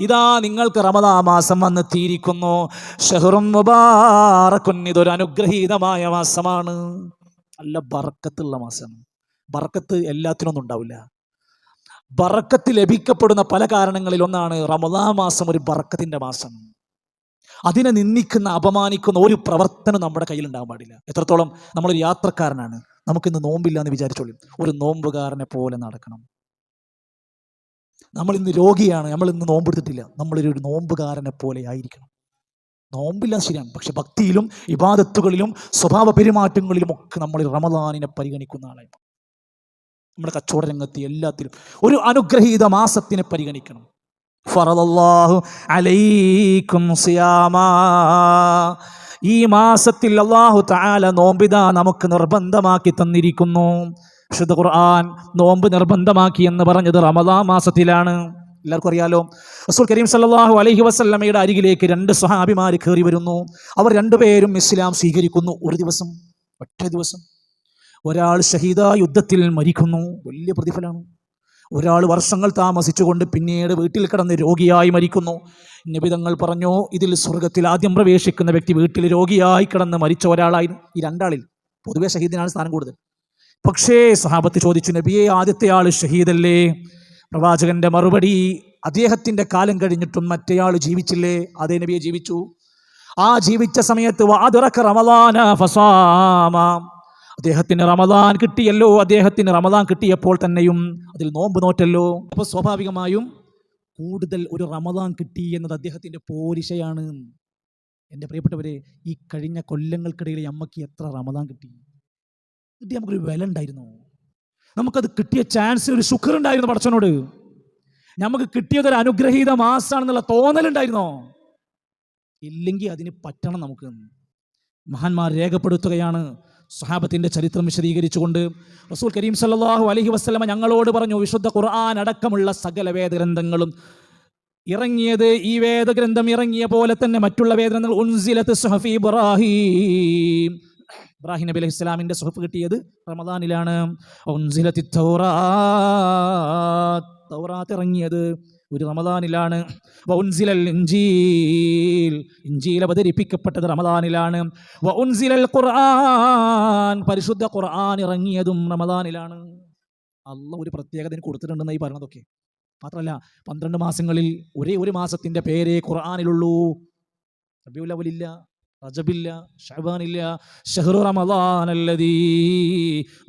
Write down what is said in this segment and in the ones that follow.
ഇതാ നിങ്ങൾക്ക് റമദാൻ മാസം വന്നെത്തിയിരിക്കുന്നു. ഷഹ്റും മുബാറകുൻ, ഇതൊരു അനുഗ്രഹീതമായ മാസമാണ്. നല്ല ബർക്കത്തുള്ള മാസം. ബർക്കത്ത് എല്ലാത്തിനൊന്നും ഉണ്ടാവില്ല. ബർക്കത്ത് ലഭിക്കപ്പെടുന്ന പല കാരണങ്ങളിൽ ഒന്നാണ് റമദാൻ മാസം ഒരു ബർക്കത്തിന്റെ മാസം. അതിനെ നിന്ദിക്കുന്ന, അപമാനിക്കുന്ന ഒരു പ്രവർത്തനം നമ്മുടെ കയ്യിൽ ഉണ്ടാകാൻ പാടില്ല. എത്രത്തോളം നമ്മളൊരു യാത്രക്കാരനാണ്, നമുക്കിന്ന് നോമ്പില്ല എന്ന് വിചാരിച്ചോളൂ, ഒരു നോമ്പുകാരനെ പോലെ നടക്കണം. നമ്മൾ ഇന്ന് രോഗിയാണ്, നമ്മൾ ഇന്ന് നോമ്പെടുത്തിട്ടില്ല, നമ്മളൊരു നോമ്പുകാരനെ പോലെ ആയിരിക്കണം. നോമ്പില്ല ശരിയാണ്, പക്ഷെ ഭക്തിയിലും ഇബാദത്തുകളിലും സ്വഭാവ പെരുമാറ്റങ്ങളിലും ഒക്കെ നമ്മൾ റമദാനിനെ പരിഗണിക്കുന്ന ആളാണ്. നമ്മുടെ കച്ചവട രംഗത്ത് എല്ലാത്തിലും ഒരു അനുഗ്രഹീത മാസത്തിനെ പരിഗണിക്കണം. ഫറദല്ലാഹു അലൈക്കും സിയാമാ, ഈ മാസത്തിൽ അല്ലാഹു തആല നോമ്പിതാ നമുക്ക് നിർബന്ധമാക്കി തന്നിരിക്കുന്നു. വിശുദ്ധ ഖുർആൻ നോമ്പ് നിർബന്ധമാക്കി എന്ന് പറഞ്ഞത് റമദാൻ മാസത്തിലാണ്. എല്ലാവർക്കും അറിയാലോ, റസൂൽ കരീം സല്ലല്ലാഹു അലൈഹി വസല്ലമയുടെ അരികിലേക്ക് 2 സ്വഹാബിമാർ കയറി വരുന്നു. അവർ രണ്ടുപേരും ഇസ്ലാം സ്വീകരിക്കുന്നു. ഒരു ദിവസം, ഒറ്റ ദിവസം. ഒരാൾ ഷഹീദ യുദ്ധത്തിൽ മരിക്കുന്നു, വലിയ പ്രതിഫലമാണ്. ഒരാൾ വർഷങ്ങൾ താമസിച്ചുകൊണ്ട് പിന്നീട് വീട്ടിൽ കിടന്ന് രോഗിയായി മരിക്കുന്നു. നബി തങ്ങൾ പറഞ്ഞു, ഇതിൽ സ്വർഗത്തിൽ ആദ്യം പ്രവേശിക്കുന്ന വ്യക്തി വീട്ടിൽ രോഗിയായി കിടന്ന് മരിച്ച ഒരാളായി. ഈ രണ്ടാളിൽ പൊതുവെ ഷഹീദിനാണ് സ്ഥാനം കൂടുതൽ. പക്ഷേ സഹാബത്ത് ചോദിച്ചു, നബിയെ ആദ്യത്തെ ആൾ ഷഹീദല്ലേ? പ്രവാചകന്റെ മറുപടി, അദ്ദേഹത്തിന്റെ കാലം കഴിഞ്ഞിട്ടും മറ്റേയാൾ ജീവിച്ചില്ലേ? അതേ നബിയെ, ജീവിച്ചു. ആ ജീവിച്ച സമയത്ത് റമളാന ഫസാമ, അദ്ദേഹത്തിന് റമദാൻ കിട്ടിയല്ലോ. അദ്ദേഹത്തിന് റമദാൻ കിട്ടിയപ്പോൾ തന്നെയും അതിൽ നോമ്പ് നോറ്റല്ലോ. അപ്പോൾ സ്വാഭാവികമായും കൂടുതൽ ഒരു റമദാൻ കിട്ടി എന്നത് അദ്ദേഹത്തിന്റെ പോരിശയാണ്. എൻ്റെ പ്രിയപ്പെട്ടവരെ, ഈ കഴിഞ്ഞ കൊല്ലങ്ങൾക്കിടയിൽ അമ്മയ്ക്ക് എത്ര റമദാൻ കിട്ടി? കിട്ടി നമുക്കൊരു വില ഉണ്ടായിരുന്നു. നമുക്കത് കിട്ടിയ ചാൻസിൽ ഒരു ശുക്റുണ്ടായിരുന്നു പടച്ചവനോട്. നമുക്ക് കിട്ടിയതൊരു അനുഗ്രഹീത മാസമാണെന്നുള്ള തോന്നലുണ്ടായിരുന്നോ? ഇല്ലെങ്കിൽ അതിന് പറ്റണം നമുക്ക്. മഹാന്മാർ രേഖപ്പെടുത്തുകയാണ്, സ്വഹാബത്തിന്റെ ചരിത്രം വിശദീകരിച്ചുകൊണ്ട് റസൂൽ കരീം സല്ലല്ലാഹു അലൈഹി വസല്ലമ ഞങ്ങളോട് പറഞ്ഞു, വിശുദ്ധ ഖുർആൻ അടക്കമുള്ള സകല വേദഗ്രന്ഥങ്ങളും ഇറങ്ങിയത്, ഈ വേദഗ്രന്ഥം ഇറങ്ങിയ പോലെ തന്നെ മറ്റുള്ള വേദഗ്രന്ഥങ്ങൾ, ഉൻസിലത്ത് സുഹഫി ഇബ്രാഹിം, ഇബ്രാഹിം നബി അലൈഹി ഇസ്ലാമിന്റെ സുഹഫ് കിട്ടിയത് റമദാനിലാണ്. ഉൻസിലത്തി തൗറാത്ത് ഇറങ്ങിയത് ഒരു റമദാനിലാണ്. വഉൻസിലൽ ഇൻജീൽ, ഇൻജീൽ അവതരിപ്പിക്കപ്പെട്ടത് റമദാനിലാണ്. വഉൻസിലൽ ഖുർആൻ, പരിശുദ്ധ ഖുർആൻ ഇറങ്ങിയതും റമദാനിലാണ്. അല്ലാഹു ഒരു പ്രത്യേകത കൊടുത്തിട്ടുണ്ടെന്നായി പറഞ്ഞതൊക്കെ. മാത്രമല്ല 12 മാസങ്ങളിൽ ഒരേ ഒരു മാസത്തിന്റെ പേരേ ഖുർആനിലുള്ളൂ. റബീഉൽ അവ്വലില്ല, റജബില്ല, ശഅബാനില്ല. ശഹ്റു റമളാനല്ലദീ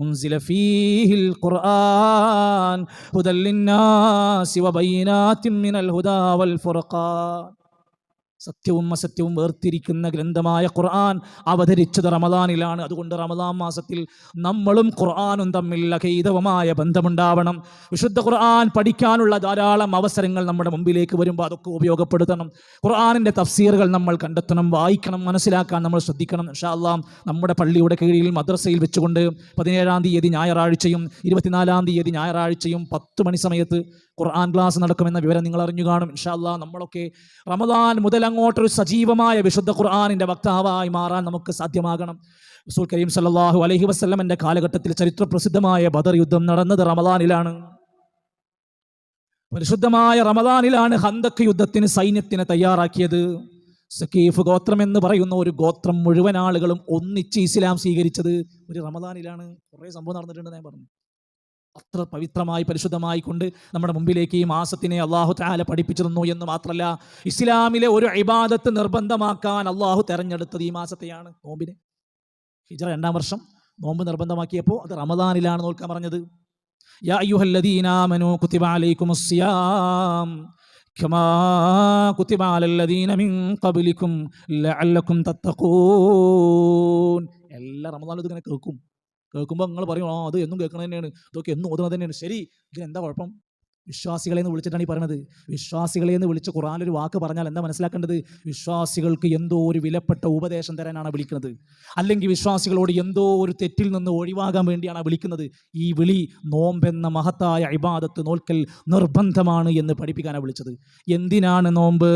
ഉൻസില ഫീഹിൽ ഖുർആൻ ഹുദൽ ലിന്നാസി വബയ്യിനാത്തിൻ മിനൽ ഹുദാ വൽ ഫുർഖാൻ. സത്യവും അസത്യവും വേർതിരിക്കുന്ന ഗ്രന്ഥമായ ഖുർആൻ അവതരിച്ചത് റമദാനിലാണ്. അതുകൊണ്ട് റമദാൻ മാസത്തിൽ നമ്മളും ഖുർആനും തമ്മിൽ അഗൈതവമായ ബന്ധമുണ്ടാവണം. വിശുദ്ധ ഖുർആൻ പഠിക്കാനുള്ള ധാരാളം അവസരങ്ങൾ നമ്മുടെ മുമ്പിലേക്ക് വരുമ്പോൾ അതൊക്കെ ഉപയോഗപ്പെടുത്തണം. ഖുർആനിൻ്റെ തഫ്സീറുകൾ നമ്മൾ കണ്ടെത്തണം, വായിക്കണം, മനസ്സിലാക്കാൻ നമ്മൾ ശ്രദ്ധിക്കണം. ഇൻഷാ അല്ലാഹ് നമ്മുടെ പള്ളിയുടെ കീഴിൽ മദ്രസയിൽ വെച്ചുകൊണ്ട് 17-ാം തീയതി ഞായറാഴ്ചയും 24-ാം തീയതി ഞായറാഴ്ചയും 10 മണി സമയത്ത് ഖുർആൻ ക്ലാസ് നടക്കുമെന്ന വിവരം നിങ്ങൾ അറിഞ്ഞു കാണും. ഇൻഷാ അല്ലാഹ് നമ്മളൊക്കെ റമദാൻ മുതൽ അങ്ങോട്ടൊരു സജീവമായ വിശുദ്ധ ഖുർആനിന്റെ വക്താവായി മാറാൻ നമുക്ക് സാധ്യമാകണം. റസൂൽ കരീം സല്ലല്ലാഹു അലൈഹി വസല്ലമയുടെ കാലഘട്ടത്തിൽ ചരിത്ര പ്രസിദ്ധമായ ബദർ യുദ്ധം നടന്നത് റമദാനിലാണ്. പരിശുദ്ധമായ റമദാനിലാണ് ഖന്തക് യുദ്ധത്തിന് സൈന്യത്തിനെ തയ്യാറാക്കിയത്. സഖീഫ് ഗോത്രം എന്ന് പറയുന്ന ഒരു ഗോത്രം മുഴുവൻ ആളുകളും ഒന്നിച്ച് ഇസ്ലാം സ്വീകരിച്ചത് ഒരു റമദാനിലാണ്. കുറേ സംഭവം നടന്നിട്ടുണ്ട് ഞാൻ പറഞ്ഞു. അത്ര പവിത്രമായി പരിശുദ്ധമായി കൊണ്ട് നമ്മുടെ മുമ്പിലേക്ക് ഈ മാസത്തിനെ അള്ളാഹു തആല പഠിപ്പിച്ചു തന്നു എന്ന് മാത്രമല്ല, ഇസ്ലാമിലെ ഒരു ഇബാദത്ത് നിർബന്ധമാക്കാൻ അള്ളാഹു തെരഞ്ഞെടുത്തത് ഈ മാസത്തെയാണ്, നോമ്പിനെ. ഹിജ്റ 2-ാം വർഷം നോമ്പ് നിർബന്ധമാക്കിയപ്പോൾ അത് റമദാനിലാണ് നോക്കാൻ പറഞ്ഞത്. യാ അയ്യുഹല്ലദീന ആമനൂ കുതിബ അലൈക്കുമുസ് സിയാം കമാ കുതിബ അലല്ലദീന മിൻ ഖബ്ലിക്കും ലഅല്ലക്കും തത്തഖൂൻ. എല്ലാ റമദാനിലും ഇതിങ്ങനെ കേൾക്കുമ്പോൾ നിങ്ങൾ പറയും, അത് എന്നും കേൾക്കണത് തന്നെയാണ്, ഇതൊക്കെ എന്നും ഓതുന്നത് തന്നെയാണ്. ശരി, ഇതിനെന്താ കുഴപ്പം? വിശ്വാസികളെ എന്ന് വിളിച്ചിട്ടാണ് ഈ പറയുന്നത്. വിശ്വാസികളെ എന്ന് വിളിച്ച് ഖുർആനിലൊരു വാക്ക് പറഞ്ഞാൽ എന്താ മനസ്സിലാക്കേണ്ടത്? വിശ്വാസികൾക്ക് എന്തോ ഒരു വിലപ്പെട്ട ഉപദേശം തരാനാണ് വിളിക്കുന്നത്, അല്ലെങ്കിൽ വിശ്വാസികളോട് എന്തോ ഒരു തെറ്റിൽ നിന്ന് ഒഴിവാകാൻ വേണ്ടിയാണ് വിളിക്കുന്നത്. ഈ വിളി നോമ്പെന്ന മഹത്തായ ഇബാദത്ത് നോൽക്കൽ നിർബന്ധമാണ് എന്ന് പഠിപ്പിക്കാനാണ് വിളിച്ചത്. എന്തിനാണ് നോമ്പ്?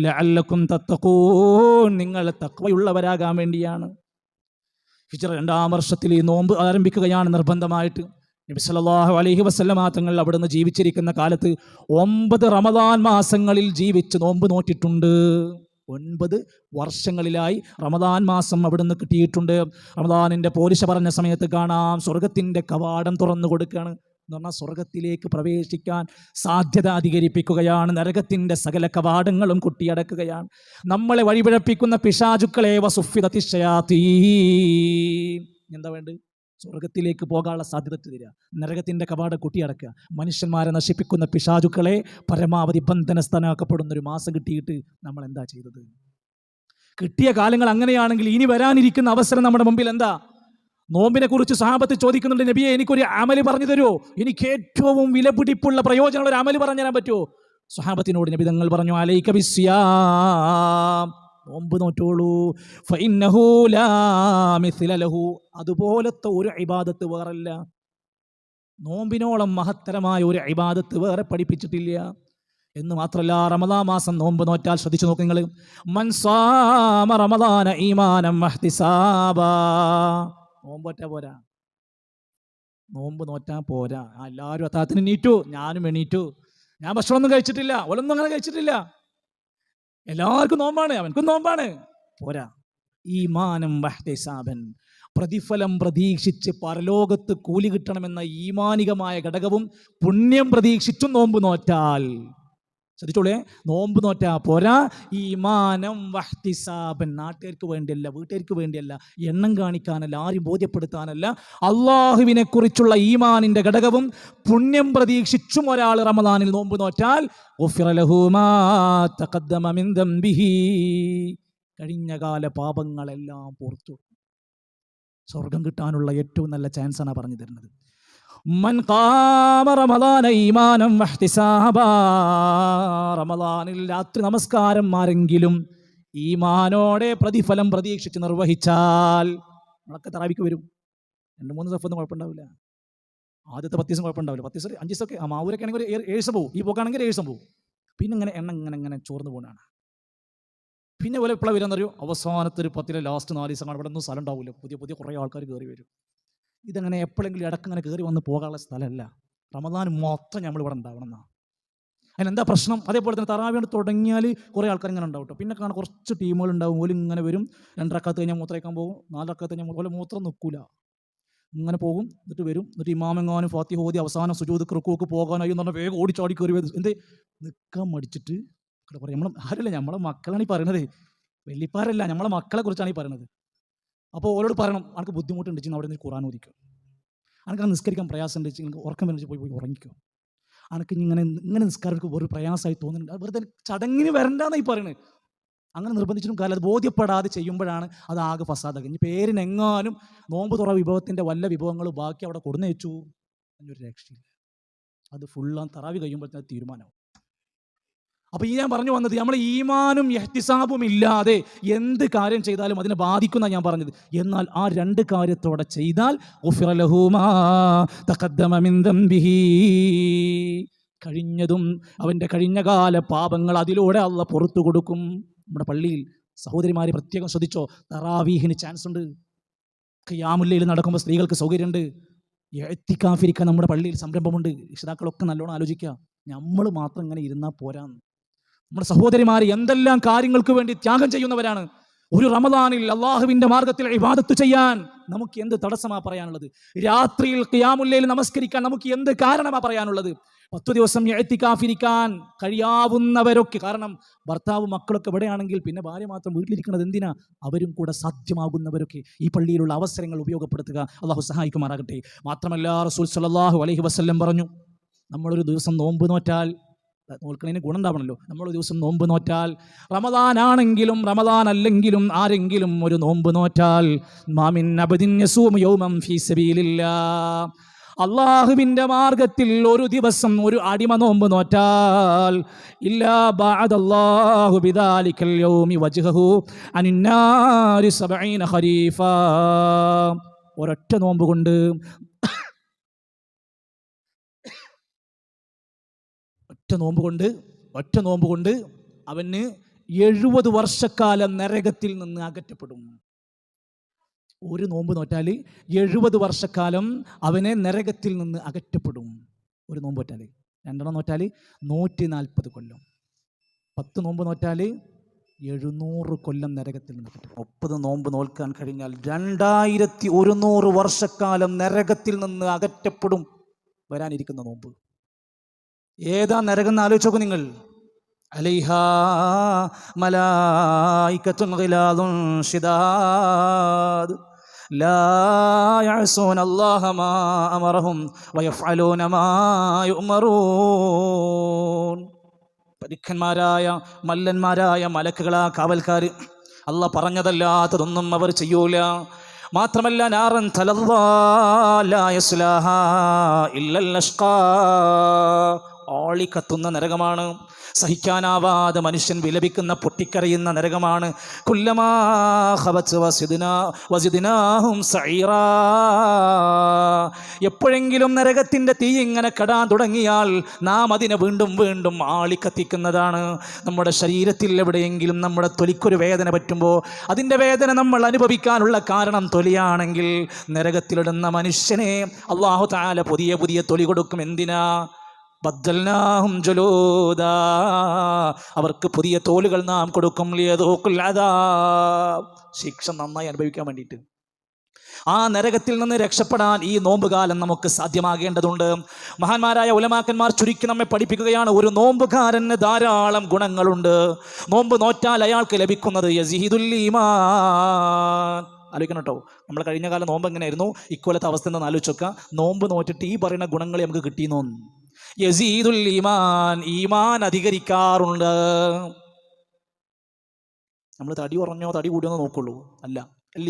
ലഅല്ലക്കും തത്തഖൂൻ, നിങ്ങൾ തഖ്വയുള്ളവരാകാൻ വേണ്ടിയാണ്. ഹിജ്റ 2-ാം വർഷത്തിൽ ഈ നോമ്പ് ആരംഭിക്കുകയാണ് നിർബന്ധമായിട്ട്. നബി സല്ലല്ലാഹു അലൈഹി വസല്ലമ തങ്ങൾ അവിടുന്ന് ജീവിച്ചിരിക്കുന്ന കാലത്ത് 9 റമദാൻ മാസങ്ങളിൽ ജീവിച്ച് നോമ്പ് നോറ്റിട്ടുണ്ട്. 9 വർഷങ്ങളിലായി റമദാൻ മാസം അവിടുന്ന് കിട്ടിയിട്ടുണ്ട്. റമദാനിൻ്റെ പോലിശ പറഞ്ഞ സമയത്ത് കാണാം സ്വർഗത്തിൻ്റെ കവാടം തുറന്നു കൊടുക്കുകയാണ്. എന്ന് പറഞ്ഞാൽ സ്വർഗത്തിലേക്ക് പ്രവേശിക്കാൻ സാധ്യത അധികരിപ്പിക്കുകയാണ്. നരകത്തിൻ്റെ സകല കവാടങ്ങളും കൊട്ടിയടക്കുകയാണ്. നമ്മളെ വഴിപിഴപ്പിക്കുന്ന പിശാചുക്കളെ വസുഫിദത്തി ശയാത്തീൻ. എന്താ വേണ്ടത്? സ്വർഗത്തിലേക്ക് പോകാനുള്ള സാധ്യത തരിക, നരകത്തിൻ്റെ കവാടം കൊട്ടിയടക്കുക. മനുഷ്യന്മാരെ നശിപ്പിക്കുന്ന പിശാചുക്കളെ പരമാവധി ബന്ധനസ്ഥനാക്കപ്പെടുന്നൊരു മാസം കിട്ടിയിട്ട് നമ്മൾ എന്താ ചെയ്തത്? കിട്ടിയ കാലങ്ങൾ അങ്ങനെയാണെങ്കിൽ ഇനി വരാനിരിക്കുന്ന അവസരം നമ്മുടെ മുമ്പിൽ എന്താ? നോമ്പിനെ കുറിച്ച് സഹാബത്ത് ചോദിക്കുന്നുണ്ട്, നബിയെ എനിക്കൊരു അമല് പറഞ്ഞു തരുമോ? എനിക്ക് ഏറ്റവും വിലപിടിപ്പുള്ള പ്രയോജനമുള്ള ഒരു അമല് പറഞ്ഞു തരാൻ പറ്റുമോ? സഹാബത്തിനോട് നബി തങ്ങൾ പറഞ്ഞു, അലൈക ബിസ്സിയാം, നോമ്പ് നോറ്റോളൂ. ഫഇന്നഹു ലാ മിസ്ല ലഹു, അതുപോലത്തെ ഒരു ഇബാദത്ത് വേറല്ല. നോമ്പിനോളം മഹത്തരമായ ഒരു ഇബാദത്ത് വേറെ പഠിപ്പിച്ചിട്ടില്ല. എന്ന് മാത്രമല്ല, റമദാൻ മാസം നോമ്പ് നോറ്റാൽ ശ്രദ്ധിച്ചു നോക്ക് നിങ്ങൾ, മൻ സാമ റമദാന ഈമാനം വഹ്തിസാബാ. നോമ്പോറ്റാ പോരാ, നോമ്പ് നോറ്റാ പോരാ. എല്ലാവരും അത്താഴത്തിന് എണീറ്റു, ഞാനും എണീറ്റു, ഞാൻ ഭക്ഷണമൊന്നും കഴിച്ചിട്ടില്ല, ഓലൊന്നും അങ്ങനെ കഴിച്ചിട്ടില്ല, എല്ലാവർക്കും നോമ്പാണ്, അവനക്കും നോമ്പാണ്, പോരാ. ഈമാനം വഹ്തിസാബൻ, പ്രതിഫലം പ്രതീക്ഷിച്ച് പരലോകത്ത് കൂലി കിട്ടണമെന്ന ഈമാനികമായ ഘടകവും പുണ്യം പ്രതീക്ഷിച്ചും നോമ്പ് നോറ്റാൽ, ശ്രദ്ധിച്ചോളേ, നോമ്പ് നോറ്റാ പോരാ. ഈമാനം വഹ്തിസാബൻ, നാട്ടുകാർക്ക് വേണ്ടിയല്ല, വീട്ടുകാർക്ക് വേണ്ടിയല്ല, എണ്ണം കാണിക്കാനല്ല, ആരും ബോധ്യപ്പെടുത്താനല്ല, അള്ളാഹുവിനെ കുറിച്ചുള്ള ഈമാനിന്റെ ഘടകവും പുണ്യം പ്രതീക്ഷിച്ചും ഒരാൾ റമദാനിൽ നോമ്പ് നോറ്റാൽ ഗുഫിറ ലഹു മാ തഖദ്ദമ മിൻ ദംബിഹി, കഴിഞ്ഞകാല പാപങ്ങളെല്ലാം പുറത്തു. സ്വർഗം കിട്ടാനുള്ള ഏറ്റവും നല്ല ചാൻസാണ് പറഞ്ഞു തരുന്നത്. മൻ ഖാമ റമദാന ഈമാനം വഹ്തിസാബാ, റമദാനിൽ രാത്രി നമസ്കാരം ആരെങ്കിലും ഈമാനോടെ പ്രതിഫലം പ്രതീക്ഷിച്ച് നിർവഹിച്ചാൽ, നമ്മളൊക്കെ തറാവിക്ക് വരും, 2-3 ദിവസം കുഴപ്പമുണ്ടാവില്ല. ആദ്യത്തെ 10 ദിവസം കുഴപ്പമുണ്ടാവില്ല, 10 ദിവസം 5 ദിവസമൊക്കെ മാവൂരൊക്കെ ആണെങ്കിൽ 7 ദിവസം പോകും, ഈ പോക്കാണെങ്കിൽ 7 ദിവസം പോകും. പിന്നെ ഇങ്ങനെ ഇങ്ങനെ ചോർന്ന് പോകുന്നതാണ്. പിന്നെ പോലെ എപ്പോഴാണ് വരാന്നറിയോ? അവസാനത്തെ ഒരു 10 ലാസ്റ്റ് 4 ദിവസം ഇവിടെ ഒന്നും സ്ഥലം ഉണ്ടാവില്ല, പുതിയ കുറേ ആൾക്കാർ കയറി വരും. ഇതങ്ങനെ എപ്പോഴെങ്കിലും ഇടക്കിങ്ങനെ കയറി വന്ന് പോകാനുള്ള സ്ഥലമല്ല. റമദാൻ മൊത്തം നമ്മൾ ഇവിടെ ഉണ്ടാവണം എന്നാണ്. അതിനെന്താ പ്രശ്നം? അതേപോലെ തന്നെ തറാവി കൊണ്ട് തുടങ്ങിയാൽ കുറേ ആൾക്കാർ ഇങ്ങനെ ഉണ്ടാവും കേട്ടോ. പിന്നെ കാണാൻ കുറച്ച് ടീമുകൾ ഉണ്ടാവും, ഓല് ഇങ്ങനെ വരും, 2 റക്അത്ത് കഴിഞ്ഞാൽ മൂത്രയ്ക്കാൻ പോകും, 4 റക്അത്ത് കഴിഞ്ഞാൽ ഓലെ മൂത്രം നിൽക്കൂല, ഇങ്ങനെ പോകും, എന്നിട്ട് വരും, എന്നിട്ട് ഇമാമെങ്ങാനും ഫാത്തിഹ ഓതി അവസാനം സുജൂദ് റുക്കൂക്ക് പോകാനായി എന്ന് പറഞ്ഞാൽ വേഗം ഓടിച്ചാടി കയറി വരും. എന്തേ? നിൽക്കാൻ മടിച്ചിട്ട് പറയും. നമ്മൾ ആരല്ല, നമ്മളെ മക്കളാണ് ഈ പറയണത്, വെള്ളിപ്പാരല്ല, നമ്മളെ മക്കളെ കുറിച്ചാണ് ഈ പറയണത്. അപ്പോൾ ഓരോട് പറയണം, ആൾക്ക് ബുദ്ധിമുട്ടുണ്ട് വെച്ചാൽ അവിടെ നിന്ന് ഖുർആൻ ഓദിക്കും, അനക്ക് നിസ്കരിക്കാൻ പ്രയാസം ഉണ്ട് വെച്ചാൽ ഉറക്കം വരുന്ന പോയി ഉറങ്ങിക്കോ, അനക്ക് ഇങ്ങനെ നിസ്കാരങ്ങൾക്ക് ഒരു പ്രയാസമായി തോന്നുന്നുണ്ട്, വെറുതെ ചടങ്ങിന് വരണ്ടെന്നായി പറയുന്നത്. അങ്ങനെ നിർബന്ധിച്ചിട്ടും കാലം അത് ബോധ്യപ്പെടാതെ ചെയ്യുമ്പോഴാണ് അത് ആകെ ഫസാദാക്കുക. ഇനി പേരിനെങ്ങാനും നോമ്പ് തുറ വിഭവത്തിൻ്റെ വല്ല വിഭവങ്ങൾ ബാക്കി അവിടെ കൊടുന്നു വെച്ചു, അതിനൊരു രക്ഷയില്ല. അത് ഫുള്ളാൻ തറാവി കഴിയുമ്പോഴത്തേന് തീരുമാനമാവും. അപ്പോൾ ഈ ഞാൻ പറഞ്ഞു വന്നത്, നമ്മൾ ഈമാനും ഇഹ്തിസാബും ഇല്ലാതെ എന്ത് കാര്യം ചെയ്താലും അതിനെ ബാധിക്കുന്ന ഞാൻ പറഞ്ഞത്. എന്നാൽ ആ 2 കാര്യത്തോടെ ചെയ്താൽ ഗുഫിറ ലഹു മാ തഖദ്ദമ മിൻ ദംബിഹി, കഴിഞ്ഞതും അവൻ്റെ കഴിഞ്ഞകാല പാപങ്ങൾ അതിലൂടെ അള്ളാഹ് പുറത്തു കൊടുക്കും. നമ്മുടെ പള്ളിയിൽ സഹോദരിമാരെ പ്രത്യേകം ശ്രദ്ധിച്ചോ, തറാവീഹിന് ചാൻസ് ഉണ്ട്. ഖിയാമുൽ ലൈൽ നടക്കുമ്പോൾ സ്ത്രീകൾക്ക് സൗകര്യമുണ്ട്. ഇഅ്തികാഫിരിക്കാൻ നമ്മുടെ പള്ളിയിൽ സംരംഭമുണ്ട്. രക്ഷിതാക്കളൊക്കെ നല്ലോണം ആലോചിക്കുക, നമ്മൾ മാത്രം ഇങ്ങനെ ഇരുന്നാൽ പോരാന്ന്. നമ്മുടെ സഹോദരിമാർ എന്തെല്ലാം കാര്യങ്ങൾക്ക് വേണ്ടി ത്യാഗം ചെയ്യുന്നവരാണ്. ഒരു റമദാനിൽ അള്ളാഹുവിൻ്റെ മാർഗത്തിൽ ഇബാദത്ത് ചെയ്യാൻ നമുക്ക് എന്ത് തടസ്സമാ പറയാനുള്ളത്? രാത്രിയിൽ ഖിയാമുൽ ലൈൽ നമസ്കരിക്കാൻ നമുക്ക് എന്ത് കാരണമാ പറയാനുള്ളത്? 10 ദിവസം ഇഅ്തികാഫിരിക്കാൻ കഴിയാവുന്നവരൊക്കെ, കാരണം ഭർത്താവും മക്കളൊക്കെ എവിടെയാണെങ്കിൽ പിന്നെ ഭാര്യ മാത്രം വീട്ടിലിരിക്കുന്നത് എന്തിനാ? അവരും കൂടെ സാധ്യമാകുന്നവരൊക്കെ ഈ പള്ളിയിലുള്ള അവസരങ്ങൾ ഉപയോഗപ്പെടുത്തുക. അള്ളാഹു സഹായിക്കുമാറാകട്ടെ. മാത്രമല്ല, റസൂൽ സ്വല്ലല്ലാഹു അലൈഹി വസല്ലം പറഞ്ഞു, നമ്മളൊരു ദിവസം നോമ്പ് നോറ്റാൽ, നോൽക്കണതിന് ഗുണം ഉണ്ടാവണമല്ലോ, നമ്മളൊരു ദിവസം നോമ്പ് നോറ്റാൽ, റമദാൻ ആണെങ്കിലും റമദാൻ അല്ലെങ്കിലും ആരെങ്കിലും ഒരു നോമ്പ് നോറ്റാൽ, മാമിൻ അബ്ദിൻ യസൂമു യൗമൻ ഫീ സബീലില്ലാഹ്, അള്ളാഹുവിൻ്റെ മാർഗത്തിൽ ഒരു ദിവസം ഒരു അടിമ നോമ്പ് നോറ്റാൽ, ഇല്ലാ ബഅദല്ലാഹു ബിദാലിക്കൽ യൗമി വജ്ഹഹു അനിന്നാരി 70 ഖരീഫാ, ഒരൊറ്റ നോമ്പ് കൊണ്ട് ഒറ്റ നോമ്പ് കൊണ്ട് അവന് 70 വർഷക്കാലം നരകത്തിൽ നിന്ന് അകറ്റപ്പെടും. ഒരു നോമ്പ് നോറ്റാൽ 70 വർഷക്കാലം അവനെ നരകത്തിൽ നിന്ന് അകറ്റപ്പെടും. ഒരു നോമ്പ് നോറ്റാൽ. 2 നോറ്റാൽ 140 കൊല്ലം. 10 നോമ്പ് നോറ്റാൽ 700 കൊല്ലം നരകത്തിൽ നിന്ന് അകറ്റും. 30 നോമ്പ് നോൽക്കാൻ കഴിഞ്ഞാൽ 2100 വർഷക്കാലം നരകത്തിൽ നിന്ന് അകറ്റപ്പെടും. വരാനിരിക്കുന്ന നോമ്പ് ഏതാ നരകം എന്ന് ആലോചിച്ച് നോക്കൂ നിങ്ങൾ. അലൈഹാ മലായികത്തുൻ ഗിലാദുൻ ശിദാദ് ലാ യഅസൂന അല്ലാഹ മാ അമറഹും വയഫ്അലൂന മാ യുഅ്മറൂൻ. പരുക്കന്മാരായ മല്ലന്മാരായ മലക്കുകളാ കാവൽക്കാർ. അല്ലാഹ് പറഞ്ഞതല്ലാത്തതൊന്നും അവർ ചെയ്യൂല. മാത്രമല്ല നാറൻ തലല്ലാ ലാ യസ്ലാഹാ ഇല്ലൽ അഷ്ഖാ, ആളിക്കത്തുന്ന നരകമാണ്. സഹിക്കാനാവാതെ മനുഷ്യൻ വിലപിക്കുന്ന പൊട്ടിക്കരയുന്ന നരകമാണ്. കുല്ലമാ ഖബത് വസിദ്നാഹും സഈറാ, എപ്പോഴെങ്കിലും നരകത്തിൻ്റെ തീ ഇങ്ങനെ കടാൻ തുടങ്ങിയാൽ നാം അതിനെ വീണ്ടും വീണ്ടും ആളിക്കത്തിക്കുന്നതാണ്. നമ്മുടെ ശരീരത്തിൽ എവിടെയെങ്കിലും നമ്മുടെ തൊലിക്കൊരു വേദന പറ്റുമ്പോൾ അതിൻ്റെ വേദന നമ്മൾ അനുഭവിക്കാനുള്ള കാരണം തൊലിയാണെങ്കിൽ നരകത്തിലിടുന്ന മനുഷ്യനെ അല്ലാഹു തആല പുതിയ പുതിയ തൊലി കൊടുക്കും. എന്തിനാ? ബദ്ദൽനാഹും ജുലൂദാ, അവർക്ക് പുതിയ തോലുകൾ നാം കൊടുക്കും. ലിയദൂഖുൽ അദാബ്, ശിക്ഷ നന്നായി അനുഭവിക്കാൻ വേണ്ടിയിട്ട്. ആ നരകത്തിൽ നിന്ന് രക്ഷപ്പെടാൻ ഈ നോമ്പുകാലം നമുക്ക് സാധ്യമാകേണ്ടതുണ്ട്. മഹാന്മാരായ ഉലമാക്കന്മാർ ചുരുക്കി നമ്മെ പഠിപ്പിക്കുകയാണ്, ഒരു നോമ്പുകാരന് ധാരാളം ഗുണങ്ങളുണ്ട്. നോമ്പ് നോറ്റാൽ അയാൾക്ക് ലഭിക്കുന്നത് യസീദുൽ ഈമാൻ. ആലോചിക്കണം കേട്ടോ, നമ്മൾ കഴിഞ്ഞ കാലം നോമ്പ് എങ്ങനെയായിരുന്നു, ഇക്കൊല്ലത്തെ അവസ്ഥ എന്താണെന്ന് ആലോചിച്ചൊക്കെ. നോമ്പ് നോറ്റിട്ട് ഈ പറയുന്ന ഗുണങ്ങൾ നമുക്ക് കിട്ടിയെന്നോ. യസീദുൽ ഈമാൻ, ഈമാൻ അധികരിക്കാറുണ്ട്. നമ്മൾ തടി കുറഞ്ഞോ തടി കൂടിയോ നോക്കുള്ളൂ, അല്ല.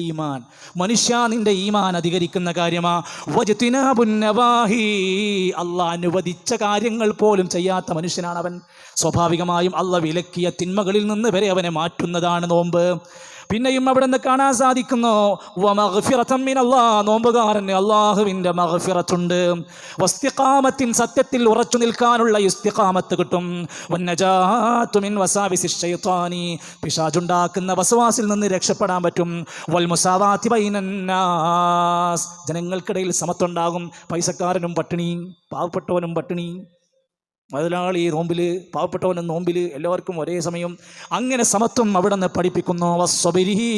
ഈമാൻ, മനുഷ്യ നിന്റെ ഈമാൻ അധികരിക്കുന്ന കാര്യമാ. വജ്തിനാബുൻ നവാഹി, അള്ളാഹ് അനുവദിച്ച കാര്യങ്ങൾ പോലും ചെയ്യാത്ത മനുഷ്യനാണ് അവൻ. സ്വാഭാവികമായും അള്ളാഹ് വിലക്കിയ തിന്മകളിൽ നിന്ന് വരെ അവനെ മാറ്റുന്നതാണ് നോമ്പ്. പിന്നെയും അവിടെ നിന്ന് കാണാൻ സാധിക്കുന്നു, വമഗ്ഫിറതൻ മിനല്ലാഹ്, നോമ്പുകാരന് അള്ളാഹുവിൻ്റെ മഗ്ഫിറത്തുണ്ട്. വസ്തിഖാമത്തിൻ, സത്യത്തിൽ ഉറച്ചു നിൽക്കാനുള്ള ഇസ്തിഖാമത്ത് കിട്ടും. വന്നജാതു മിൻ വസാവിസിശ് ശൈത്വാനി, പിശാചുണ്ടാക്കുന്ന വസ്വാസിൽ നിന്ന് രക്ഷപ്പെടാൻ പറ്റും. വൽ മുസാവാതി ബൈനന്നാസ്, ജനങ്ങൾക്കിടയിൽ സമത്വമുണ്ടാകും. പൈസക്കാരനും പട്ടിണി, പാവപ്പെട്ടവനും പട്ടിണി, മുതലാളി നോമ്പിൽ, പാവപ്പെട്ടവനും നോമ്പിൽ, എല്ലാവർക്കും ഒരേ സമയം. അങ്ങനെ സമത്വം അവിടെ നിന്ന് പഠിപ്പിക്കുന്നു. വസ്വബിരിഹി,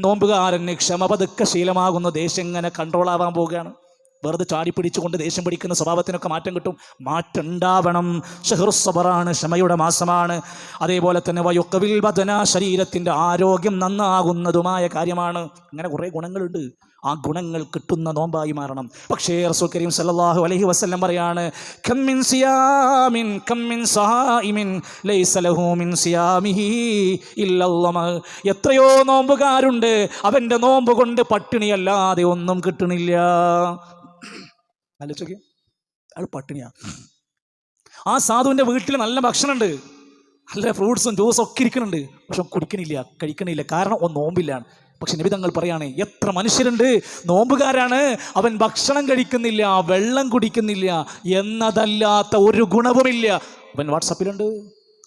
നോമ്പുകാരന് ക്ഷമ പതുക്കെ ശീലമാകുന്നു. ദേഷ്യം ഇങ്ങനെ കൺട്രോൾ ആവാൻ പോവുകയാണ്. വെറുതെ ചാടിപ്പിടിച്ചുകൊണ്ട് ദേഷ്യം പിടിക്കുന്ന സ്വഭാവത്തിനൊക്കെ മാറ്റം കിട്ടും. മാറ്റം ഉണ്ടാവണം. ഷഹ്റുസ്സബറാണ്, ക്ഷമയുടെ മാസമാണ്. അതേപോലെ തന്നെ വയുക്കവിൽ ബദന, ശരീരത്തിൻ്റെ ആരോഗ്യം നന്നാകുന്നതുമായ കാര്യമാണ്. അങ്ങനെ കുറേ ഗുണങ്ങളുണ്ട്. ആ ഗുണങ്ങൾ കിട്ടുന്ന നോമ്പായി മാറണം. പക്ഷേ റസൂൽ കരീം സല്ലല്ലാഹു അലൈഹി വസല്ലം പറയാണ്, കം മിൻ സിയാമിൻ കം മിൻ സഹായിമിൻ ലൈസ ലഹു മിൻ സിയാമിഹി ഇല്ലല്ലാഹ്, എത്രയോ നോമ്പുകാരുണ്ട്, അവൻ്റെ നോമ്പ് കൊണ്ട് പട്ടിണിയല്ലാതെ ഒന്നും കിട്ടണില്ല. ആലോചിക്ക്, അയാൾ പട്ടിണിയാ. ആ സാധുവിൻ്റെ വീട്ടിൽ നല്ല ഭക്ഷണമുണ്ട്, നല്ല ഫ്രൂട്ട്സും ജ്യൂസും ഒക്കെ ഇരിക്കുന്നുണ്ട്, പക്ഷെ കുടിക്കണില്ല, കഴിക്കണില്ല. കാരണം നോമ്പില്ലാണ്. പക്ഷെ നബി തങ്ങൾ പറയാണ്, എത്ര മനുഷ്യരുണ്ട് നോമ്പുകാരാണ്, അവൻ ഭക്ഷണം കഴിക്കുന്നില്ല, വെള്ളം കുടിക്കുന്നില്ല, എന്നതല്ലാത്ത ഒരു ഗുണവുമില്ല. അവൻ വാട്സാപ്പിലുണ്ട്,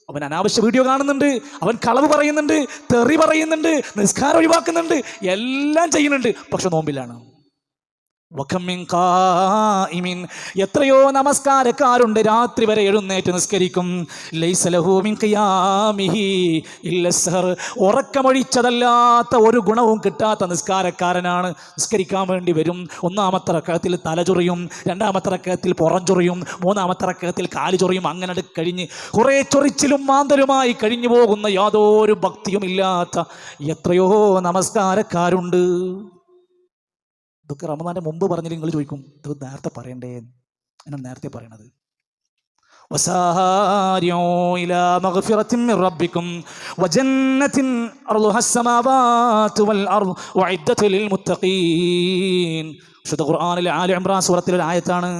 അവൻ അനാവശ്യ വീഡിയോ കാണുന്നുണ്ട്, അവൻ കളവ് പറയുന്നുണ്ട്, തെറി പറയുന്നുണ്ട്, നിസ്കാരം ഒഴിവാക്കുന്നുണ്ട്, എല്ലാം ചെയ്യുന്നുണ്ട്, പക്ഷെ നോമ്പിലാണ്. എത്രയോ നമസ്കാരക്കാരുണ്ട്, രാത്രി വരെ എഴുന്നേറ്റ് നിസ്കരിക്കും. ലൈസ ലഹു മിൻ ഖിയാമിഹി ഇല്ല സഹർ, ഉറക്കമൊഴിച്ചതല്ലാത്ത ഒരു ഗുണവും കിട്ടാത്ത നിസ്കാരക്കാരനാണ്. നിസ്കരിക്കാൻ വേണ്ടി വരും, ഒന്നാമത്തെ റക്അത്തിൽ തലചൊറിയും, രണ്ടാമത്തെ റക്അത്തിൽ പുറംചൊറിയും, മൂന്നാമത്തെ റക്അത്തിൽ കാല് ചൊറിയും. അങ്ങനെ കഴിഞ്ഞ് കുറേ ചൊറിച്ചിലും മാന്തലുമായി കഴിഞ്ഞു പോകുന്ന യാതൊരു ഭക്തിയുമില്ലാത്ത എത്രയോ നമസ്കാരക്കാരുണ്ട്. ഇതൊക്കെ റമദാന്റെ മുമ്പ് പറഞ്ഞില്ല, നിങ്ങൾ ചോദിക്കും ഇത് നേരത്തെ പറയണ്ടേ എന്നാണ് നേരത്തെ പറയണത്. വസാരിഊ ഇലാ മഗ്ഫിറത്തിൻ മിർ റബ്ബിക്കും വജന്നത്തിൻ അർളുഹാ അസ്സമാവാതു വൽ അർള് വഇദ്ദത്തു ലിൽ മുത്തഖീൻ. വിശുദ്ധ ഖുർആനിലെ ആല ഇംറാൻ സൂറത്തിലെ ആയത്താണ്.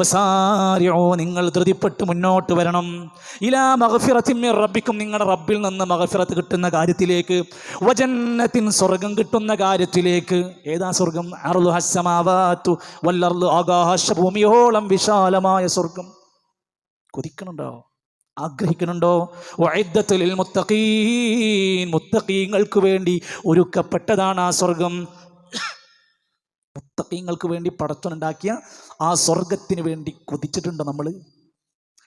വസാരിഊ, നിങ്ങൾ ധൃതിപ്പെട്ട് മുന്നോട്ട് വരണം. ഇലാ മഗ്ഫിറത്തിൻ മിർ റബ്ബിക്കും, നിങ്ങളുടെ റബ്ബിൽ നിന്ന് മഗ്ഫിറത്ത് കിട്ടുന്ന കാര്യത്തിലേക്ക്. വജന്നത്തിൻ, സ്വർഗം കിട്ടുന്ന കാര്യത്തിലേക്ക്. ഏതാ സ്വർഗം? അർളുഹാ അസ്സമാവാതു വൽ അർള്, ആകാശഭൂമിയോളം വിശാലമായ സ്വർഗം. കൊതിക്കണുണ്ടോ? ആഗ്രഹിക്കുന്നുണ്ടോ? വഇദ്ദത്തു ലിൽ മുത്തഖീൻ, മുത്തഖീങ്ങൾക്ക് വേണ്ടി ഒരുക്കപ്പെട്ടതാണ് ആ സ്വർഗം. മുത്തഖീങ്ങൾക്ക് വേണ്ടി പടച്ചോനുണ്ടാക്കിയ ആ സ്വർഗത്തിന് വേണ്ടി കൊതിച്ചിട്ടുണ്ട് നമ്മൾ.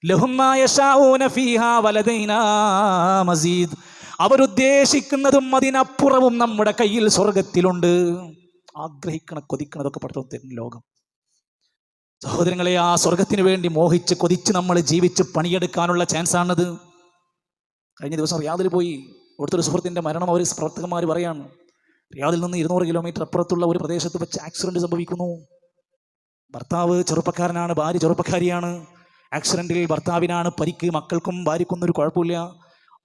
ലഹും മാ യശാഊന ഫീഹാ വലദൈനാ മസീദ്. അവരുദ്ദേശിക്കുന്നതും അതിനപ്പുറവും നമ്മുടെ കയ്യിൽ സ്വർഗത്തിലുണ്ട്. ആഗ്രഹിക്കണ കൊതിക്കണതൊക്കെ പടച്ചോൻ തരുന്ന ലോകം. സഹോദരങ്ങളെ, ആ സ്വർഗത്തിന് വേണ്ടി മോഹിച്ച് കൊതിച്ച് നമ്മൾ ജീവിച്ച് പണിയെടുക്കാനുള്ള ചാൻസാണത്. കഴിഞ്ഞ ദിവസം റിയാദിൽ പോയി, അവിടുത്തെ ഒരു സുഹൃത്തിൻ്റെ മരണം അവർ പ്രവർത്തകന്മാർ പറയാണ്. റിയാദിൽ നിന്ന് 200 കിലോമീറ്റർ അപ്പുറത്തുള്ള ഒരു പ്രദേശത്ത് വെച്ച് ആക്സിഡന്റ് സംഭവിക്കുന്നു. ഭർത്താവ് ചെറുപ്പക്കാരനാണ്, ഭാര്യ ചെറുപ്പക്കാരിയാണ്. ആക്സിഡന്റിൽ ഭർത്താവിനാണ് പരിക്ക്, മക്കൾക്കും ഭാര്യക്കൊന്നും ഒരു കുഴപ്പമില്ല.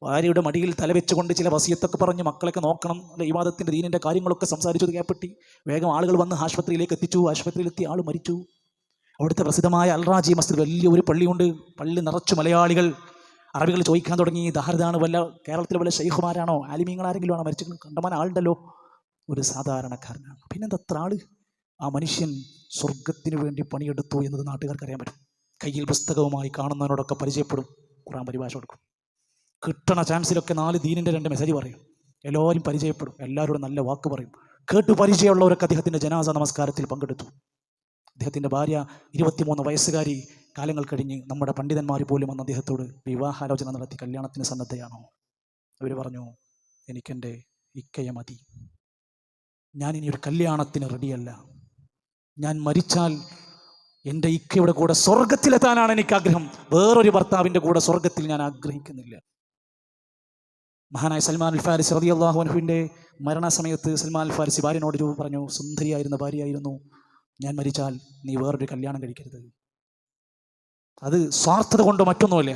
ഭാര്യയുടെ മടിയിൽ തലവെച്ചുകൊണ്ട് ചില വസിയത്തൊക്കെ പറഞ്ഞ് മക്കളൊക്കെ നോക്കണം, അല്ല ഇബാദത്തിന്റെ ദീനിന്റെ കാര്യങ്ങളൊക്കെ സംസാരിച്ചത് കേൾപ്പെട്ടി. വേഗം ആളുകൾ വന്ന് ആശുപത്രിയിലേക്ക് എത്തിച്ചു. ആശുപത്രിയിലെത്തി ആൾ മരിച്ചു. അവിടുത്തെ പ്രസിദ്ധമായ അൽറാജി മസ്ജിദ്, വലിയ ഒരു പള്ളിയുണ്ട്. പള്ളി നിറച്ചു മലയാളികൾ. അറബികൾ ചോദിക്കാൻ തുടങ്ങി, ദാഹൃദാണ്, വല്ല കേരളത്തിലെ വല്ല ഷെയ്ഖുമാരാണോ ആലിമീങ്ങൾ ആരെങ്കിലും ആണോ മരിച്ചു? കണ്ടമാൻ ആളുണ്ടല്ലോ. ഒരു സാധാരണക്കാരനാണ്. പിന്നെന്താ അത്ര ആള്? ആ മനുഷ്യൻ സ്വർഗത്തിന് വേണ്ടി പണിയെടുത്തു എന്നത് നാട്ടുകാർക്ക് അറിയാൻ പറ്റും. കയ്യിൽ പുസ്തകവുമായി കാണുന്നവനോടൊക്കെ പരിചയപ്പെടും, ഖുർആൻ പരിഭാഷ കൊടുക്കും. കിട്ടണ ചാൻസിലൊക്കെ 4 ദീനിൻ്റെ 2 മെസ്സേജ് പറയും. എല്ലാവരും പരിചയപ്പെടും, എല്ലാവരോടും നല്ല വാക്ക് പറയും. കേട്ടു പരിചയമുള്ളവരൊക്കെ അദ്ദേഹത്തിൻ്റെ ജനാസ നമസ്കാരത്തിൽ പങ്കെടുത്തു. അദ്ദേഹത്തിൻ്റെ ഭാര്യ 23 വയസ്സുകാരി, കാലങ്ങൾ കഴിഞ്ഞ് നമ്മുടെ പണ്ഡിതന്മാർ പോലും വന്ന് അദ്ദേഹത്തോട് വിവാഹാലോചന നടത്തി കല്യാണത്തിന് സന്നദ്ധയാണോ? അവർ പറഞ്ഞു, എനിക്കെൻ്റെ ഇക്കയെ മതി, ഞാനിനി ഒരു കല്യാണത്തിന് റെഡിയല്ല. ഞാൻ മരിച്ചാൽ എൻ്റെ ഇക്കയുടെ കൂടെ സ്വർഗത്തിലെത്താനാണ് എനിക്ക് ആഗ്രഹം. വേറൊരു ഭർത്താവിൻ്റെ കൂടെ സ്വർഗത്തിൽ ഞാൻ ആഗ്രഹിക്കുന്നില്ല. മഹാനായ സൽമാൻ അൽ ഫാരിസി റളിയല്ലാഹു അൻഹുവിൻ്റെ മരണസമയത്ത് സൽമാൻ അൽ ഫാരിസി ഭാര്യനോട് പറഞ്ഞു, സുന്ദരിയായിരുന്ന ഭാര്യയായിരുന്നു, ഞാൻ മരിച്ചാൽ നീ വേറൊരു കല്യാണം കഴിക്കരുത്. അത് സ്വാർത്ഥത കൊണ്ടോ മറ്റൊന്നുമല്ല.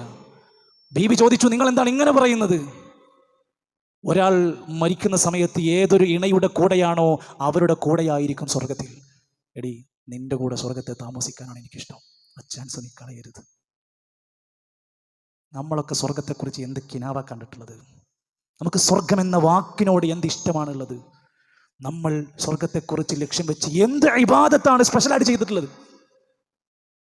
ബീബി ചോദിച്ചു, നിങ്ങൾ എന്താണ് ഇങ്ങനെ പറയുന്നത്? ഒരാൾ മരിക്കുന്ന സമയത്ത് ഏതൊരു ഇണയുടെ കൂടെയാണോ അവരുടെ കൂടെയായിരിക്കും സ്വർഗത്തിൽ. എടി, നിന്റെ കൂടെ സ്വർഗത്തെ താമസിക്കാനാണ് എനിക്കിഷ്ടം. ആ ചാൻസ് നീ കളയരുത്. നമ്മളൊക്കെ സ്വർഗത്തെക്കുറിച്ച് എന്ത് കിനാവ കണ്ടിട്ടുള്ളത്? നമുക്ക് സ്വർഗം എന്ന വാക്കിനോട് എന്ത് ഇഷ്ടമാണുള്ളത്? നമ്മൾ സ്വർഗത്തെക്കുറിച്ച് ലക്ഷ്യം വെച്ച് എന്ത് ഇബാദത്താണ് സ്പെഷ്യലായിട്ട് ചെയ്തിട്ടുള്ളത്?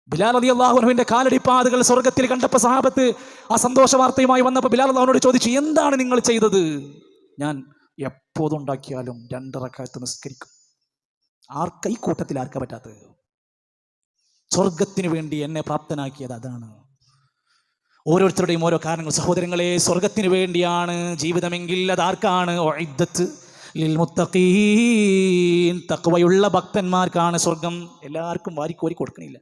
ബിലാൽ റളിയല്ലാഹു അൻഹുവിന്റെ കാലടിപ്പാതുകൾ സ്വർഗത്തിൽ കണ്ടപ്പോൾ സഹാബത്ത് ആ സന്തോഷ വാർത്തയുമായി വന്നപ്പോൾ ബിലാൽ അള്ളാഹുവിനോട് ചോദിച്ചു, എന്താണ് നിങ്ങൾ ചെയ്തത്? ഞാൻ എപ്പോഴുണ്ടാക്കിയാലും 2 റക്അത്ത് നിസ്കരിക്കും. ഈ കൂട്ടത്തിൽ ആർക്കാ പറ്റാത്തത്? സ്വർഗത്തിന് വേണ്ടി എന്നെ പ്രാപ്തനാക്കിയത് അതാണ്. ഓരോരുത്തരുടെയും ഓരോ കാരണങ്ങൾ. സഹോദരങ്ങളെ, സ്വർഗത്തിന് വേണ്ടിയാണ് ജീവിതമെങ്കിൽ അതാർക്കാണ്? ഉഇദ്ദത്ത് ലിൽ മുത്തഖീൻ, തഖ്വയുള്ള ഭക്തന്മാർക്കാണ് സ്വർഗം. എല്ലാവർക്കും വാരിക്കോരി കൊടുക്കണില്ല.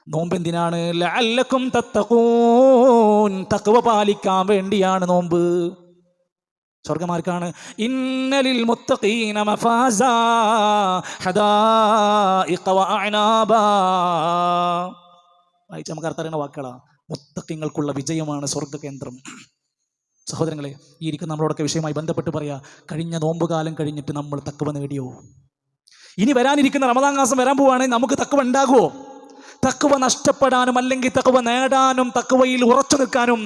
നോമ്പ് എന്തിനാണ്? ലഅല്ലക്കും തത്തഖൂൻ, തഖ്വ പാലിക്കാൻ വേണ്ടിയാണ് നോമ്പ്. സ്വർഗമാർക്കാണ്? ഇന്നലിൽ മുത്തഖീന മഫാസാ ഹദായിഖ വഅനാബാ. വായിച്ച നമുക്ക് അർത്ഥറിയുന്ന വാക്കുകളാ. മുത്തഖീങ്ങൾക്കുള്ള വിജയമാണ് സ്വർഗകേന്ദ്രം. സഹോദരങ്ങളെ, ഈ ഇരിക്കുന്ന നമ്മളോടൊക്കെ വിഷയമായി ബന്ധപ്പെട്ട് പറയാ, കഴിഞ്ഞ നോമ്പുകാലം കഴിഞ്ഞിട്ട് നമ്മൾ തഖ്വ നേടിയോ? ഇനി വരാനിരിക്കുന്ന റമദാൻ മാസം വരാൻ പോവുകയാണെങ്കിൽ നമുക്ക് തഖ്വ ഉണ്ടാകുമോ? തഖ്വ നഷ്ടപ്പെടാനും അല്ലെങ്കിൽ തഖ്വ നേടാനും തഖ്വയിൽ ഉറച്ചു നിൽക്കാനും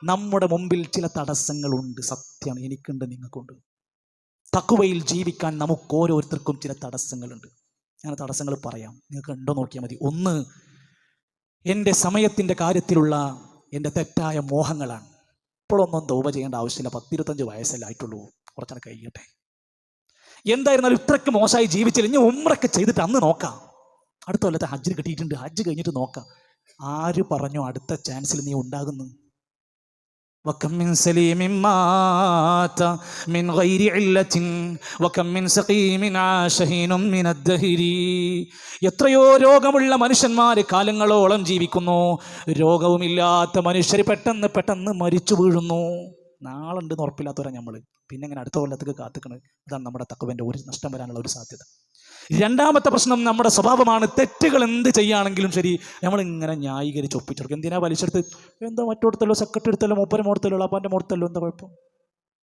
നമ്മുടെ മുമ്പിൽ ചില തടസ്സങ്ങളുണ്ട്. സത്യമാണ്, എനിക്കുണ്ട്, നിങ്ങൾക്കുണ്ട്. തഖ്വയിൽ ജീവിക്കാൻ നമുക്ക് ഓരോരുത്തർക്കും ചില തടസ്സങ്ങളുണ്ട്. ഞാൻ തടസ്സങ്ങൾ പറയാം, നിങ്ങൾക്ക് ഉണ്ടോ നോക്കിയാൽ മതി. ഒന്ന്, എൻ്റെ സമയത്തിൻ്റെ കാര്യത്തിലുള്ള എൻ്റെ തെറ്റായ മോഹങ്ങളാണ്. ഇപ്പോഴൊന്നും തൗബ ചെയ്യേണ്ട ആവശ്യമില്ല, 10-25 വയസ്സല്ലേ ആയിട്ടുള്ളൂ, കുറച്ചൊക്കെ കഴിയട്ടെ. എന്തായിരുന്നാലും ഇത്രയ്ക്ക് മോശമായി ജീവിച്ചില്ല, ഇനി ഉംറയൊക്കെ ചെയ്തിട്ട് അന്ന് നോക്കാം. അടുത്ത കൊല്ലത്തെ ഹജ്ജിന് കിട്ടിയിട്ടുണ്ട്, ഹജ്ജ് കഴിഞ്ഞിട്ട് നോക്കാം. ആര് പറഞ്ഞു അടുത്ത ചാൻസിൽ നീ ഉണ്ടാകുന്നു? وكم من سليم مات من غير علة وكم من سقيم عاش حين من الدهر. എത്രയോ രോഗമുള്ള മനുഷ്യന്മാർ കാലങ്ങളോളം ജീവിക്കുന്നു. രോഗവുമില്ലാത്ത മനുഷ്യർ പെട്ടെന്ന് മരിച്ചു വീഴുന്നു. നാളുണ്ടെന്ന് ഉറപ്പില്ലാത്തവരാ നമ്മൾ. പിന്നെ എങ്ങനെ അടുത്ത കൊല്ലത്തേക്ക് കാത്തിക്കണത്? അതാണ് നമ്മുടെ തഖ്വന്റെ ഒരു നഷ്ടം വരാനുള്ള ഒരു സാധ്യത. രണ്ടാമത്തെ പ്രശ്നം നമ്മുടെ സ്വഭാവമാണ്. തെറ്റുകൾ എന്ത് ചെയ്യുകയാണെങ്കിലും ശരി, നമ്മളിങ്ങനെ ന്യായീകരിച്ച് ഒപ്പിച്ചെടുക്കും. എന്തിനാ വലിച്ചെടുത്ത്? എന്താ മറ്റോടത്തല്ലോ, സെക്രട്ടറി എടുത്തല്ലോ, മൂപ്പരെ മോടത്തല്ലോ, അപ്പാൻ്റെ മോടത്തല്ലോ, എന്താ കുഴപ്പം?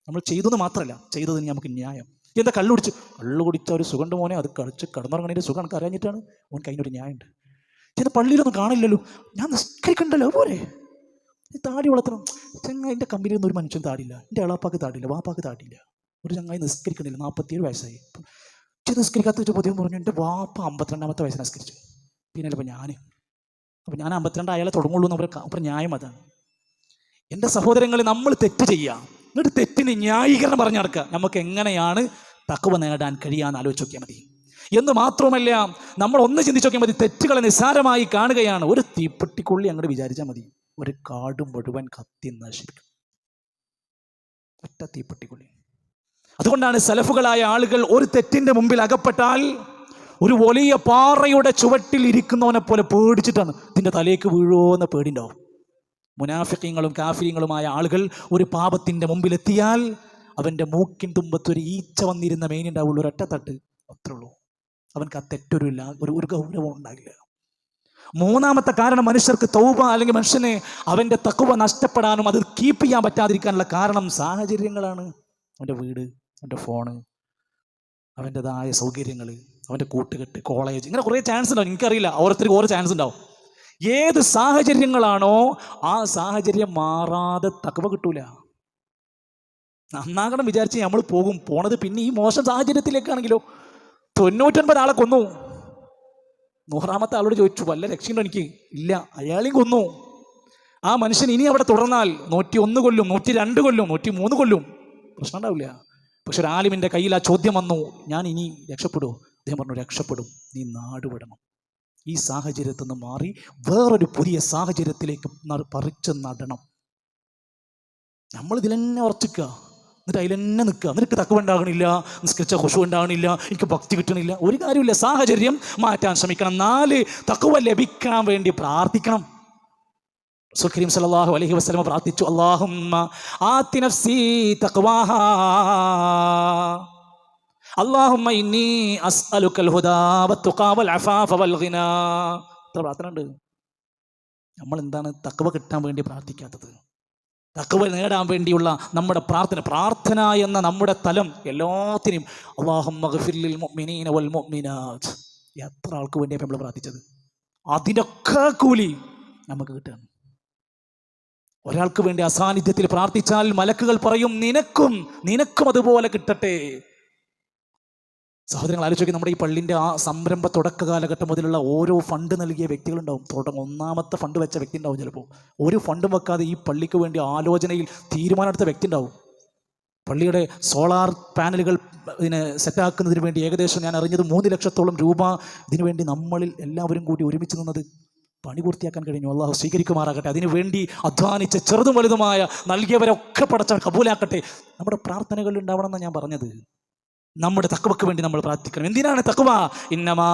നമ്മൾ ചെയ്തെന്ന് മാത്രമല്ല, ചെയ്തതിന് നമുക്ക് ന്യായം. എന്താ കള്ളു കുടിച്ച ഒരു സുഖണ്ട് മോനെ, അത് കളിച്ച് കിടന്നുറങ്ങണതിൻ്റെ സുഖം എനിക്ക് അറിയാഞ്ഞിട്ടാണ്. ഓൻ കഴിഞ്ഞൊരു ന്യായമുണ്ട്. ചെന്ന് പള്ളിയിലൊന്നും കാണില്ലല്ലോ, ഞാൻ നിസ്കരിക്കണ്ടല്ലോ, പോരെ താടി വളർത്തണം. ചങ്ങായി, എൻ്റെ കമ്പനിയിൽ ഒന്നും ഒരു മനുഷ്യൻ താടില്ല. എൻ്റെ എളാപ്പാക്ക് താടില്ല, വാപ്പാക്ക് താടില്ല. ഒരു ചങ്ങായി നിസ്കരിക്കണില്ല, 47 വയസ്സായി. നിസ്കരിക്കാത്ത വെച്ച് പൊതുവെ പറഞ്ഞു, എൻ്റെ വാപ്പ 52-ാമത്തെ വയസ്സിൽ നിസ്കരിച്ചു. പിന്നെ അപ്പോൾ ഞാൻ 52 അയാളെ തുടങ്ങുള്ളൂ എന്ന് അവർ ന്യായം അതാണ്. എൻ്റെ സഹോദരങ്ങളെ, നമ്മൾ തെറ്റ് ചെയ്യുക, എന്നിട്ട് തെറ്റിന് ന്യായീകരണം പറഞ്ഞു നടക്കുക. നമുക്ക് എങ്ങനെയാണ് തഖ്വ നേടാൻ കഴിയാന്ന് ആലോചിച്ച് നോക്കിയാൽ മതി. എന്ന് മാത്രമല്ല, നമ്മൾ ഒന്ന് ചിന്തിച്ചു നോക്കിയാൽ മതി, തെറ്റുകളെ നിസ്സാരമായി കാണുകയാണ്. ഒരു തീപ്പെട്ടിക്കൊള്ളി അങ്ങോട്ട് വിചാരിച്ചാൽ മതി, ഒരു കാട് മുഴുവൻ കത്തി നശിക്കും. ഒറ്റ തീപ്പെട്ടിക്കൊള്ളി. അതുകൊണ്ടാണ് സലഫുകളായ ആളുകൾ ഒരു തെറ്റിന്റെ മുമ്പിൽ അകപ്പെട്ടാൽ ഒരു വലിയ പാറയുടെ ചുവട്ടിൽ ഇരിക്കുന്നവനെ പോലെ പേടിച്ചിട്ടാണ്, ഇതിൻ്റെ തലേക്ക് വീഴുമോന്ന പേടിണ്ടാവും. മുനാഫിഖീങ്ങളും കാഫിരീങ്ങളുമായ ആളുകൾ ഒരു പാപത്തിൻ്റെ മുമ്പിലെത്തിയാൽ അവൻ്റെ മൂക്കിൻ തുമ്പത്ത് ഒരു ഈച്ച വന്നിരുന്ന മെയിനുണ്ടാവുള്ളൂ, ഒരൊറ്റ തട്ട്, അത്രേ ഉള്ളൂ. അവൻക്ക് ആ തെറ്റൊരുമില്ല, ഒരു ഗൗരവം ഉണ്ടാകില്ല. മൂന്നാമത്തെ കാരണം, മനുഷ്യർക്ക് തൗബ അല്ലെങ്കിൽ മനുഷ്യനെ അവൻ്റെ തഖ്വ നഷ്ടപ്പെടാനും അത് കീപ്പ് ചെയ്യാൻ പറ്റാതിരിക്കാനുള്ള കാരണം സാഹചര്യങ്ങളാണ്. അവൻ്റെ വീട്, അവൻ്റെ ഫോണ്, അവൻ്റെതായ സൗകര്യങ്ങൾ, അവൻ്റെ കൂട്ടുകെട്ട്, കോളേജ്, ഇങ്ങനെ കുറേ ചാൻസ് ഉണ്ടാവും. എനിക്കറിയില്ല, ഓരോരുത്തർക്ക് ഓരോ ചാൻസ് ഉണ്ടാവും. ഏത് സാഹചര്യങ്ങളാണോ ആ സാഹചര്യം മാറാതെ തഖ്വ കിട്ടൂല. നന്നാകണം വിചാരിച്ച് നമ്മൾ പോണത് പിന്നെ ഈ മോശം സാഹചര്യത്തിലേക്കാണെങ്കിലോ. 99 ആളെ കൊന്നു, 100ാമത്തെ ആളോട് ചോദിച്ചു വല്ല രക്ഷയുണ്ടോ എനിക്ക്? ഇല്ല, അയാളെയും കൊന്നു. ആ മനുഷ്യൻ ഇനി അവിടെ തുടർന്നാൽ 101 കൊല്ലും, 102 കൊല്ലും, 103 കൊല്ലും, പ്രശ്നം ഉണ്ടാവില്ല. പക്ഷെ ഒരു ആലിമിൻ്റെ കയ്യിൽ ആ ചോദ്യം വന്നു, ഞാൻ ഇനി രക്ഷപ്പെടുമോ? അദ്ദേഹം പറഞ്ഞു, രക്ഷപ്പെടും, നീ നാട് വിടണം. ഈ സാഹചര്യത്തിൽ നിന്ന് മാറി വേറൊരു പുതിയ സാഹചര്യത്തിലേക്ക് പറിച്ച് നടണം. നമ്മൾ ഇതിലെന്നെ ഉറച്ചിക്കുക, എന്നിട്ട് അതിലെന്നെ നിൽക്കുക. നിനക്ക് തഖ്വ ഉണ്ടാകണില്ല, നിസ്കരിച്ച ഖുശൂ ഉണ്ടാകണില്ല, എനിക്ക് ഭക്തി കിട്ടണില്ല, ഒരു കാര്യമില്ല. സാഹചര്യം മാറ്റാൻ ശ്രമിക്കണം. 4, തഖ്വ ലഭിക്കാൻ വേണ്ടി പ്രാർത്ഥിക്കണം. റസൂൽ കരീം സല്ലല്ലാഹു അലൈഹി വസല്ലം പ്രാർത്ഥിച്ചു, അല്ലാഹുമ്മ ആതി നഫ്സി തഖ്വാഹാ, അല്ലാഹുമ്മ ഇന്നി അസ്അലുക്കൽ ഹുദാ വത്തുഖാ വൽ അഫാഫ വൽ ഗിനാ. ഇത്ര പ്രാർത്ഥന ഉണ്ട്. നമ്മൾ എന്താണ് തഖ്വ കിട്ടാൻ വേണ്ടി പ്രാർത്ഥിക്കാത്തത്? തഖ്വ നേടാൻ വേണ്ടിയുള്ള നമ്മുടെ പ്രാർത്ഥന എന്ന നമ്മുടെ തലം എല്ലാത്തിനും അല്ലാഹുമ്മ ഗഫിർ ലിൽ മുഅ്മിനീന വൽ മുഅ്മിനാത്ത്. എത്ര ആൾക്ക് വേണ്ടിയാണ് നമ്മൾ പ്രാർത്ഥിച്ചത്? അതിനൊക്കെ കൂലി നമുക്ക് കിട്ടുകയാണ്. ഒരാൾക്ക് വേണ്ടി അസാന്നിധ്യത്തിൽ പ്രാർത്ഥിച്ചാൽ മലക്കുകൾ പറയും, നിനക്കും അതുപോലെ കിട്ടട്ടെ. സഹോദരങ്ങൾ ആലോചിക്കുക, നമ്മുടെ ഈ പള്ളിൻ്റെ ആ സംരംഭ തുടക്ക കാലഘട്ടം മുതലുള്ള ഓരോ ഫണ്ട് നൽകിയ വ്യക്തികളുണ്ടാവും. ഒന്നാമത്തെ ഫണ്ട് വെച്ച വ്യക്തി ഉണ്ടാവും. ചിലപ്പോൾ ഒരു ഫണ്ടും വെക്കാതെ ഈ പള്ളിക്ക് വേണ്ടി ആലോചനയിൽ തീരുമാനമെടുത്ത വ്യക്തി ഉണ്ടാവും. പള്ളിയുടെ സോളാർ പാനലുകൾ സെറ്റാക്കുന്നതിന് വേണ്ടി ഏകദേശം ഞാൻ അറിഞ്ഞത് 3 ലക്ഷത്തോളം രൂപ ഇതിനു വേണ്ടി നമ്മളിൽ എല്ലാവരും കൂടി ഒരുമിച്ച് നിന്നത് പണി പൂർത്തിയാക്കാൻ കഴിഞ്ഞു. അള്ളാഹു സ്വീകരിക്കുമാറാകട്ടെ. അതിനു വേണ്ടി അധ്വാനിച്ച ചെറുതും വലുതുമായ നൽകിയവരൊക്കെ പടച്ച കബൂലാക്കട്ടെ. നമ്മുടെ പ്രാർത്ഥനകളിൽ ഉണ്ടാവണം എന്നാണ് ഞാൻ പറഞ്ഞത്. നമ്മുടെ തഖ്വക്ക് വേണ്ടി നമ്മൾ പ്രാർത്ഥിക്കണം. എന്തിനാണ് തഖ്വ? ഇന്നമാ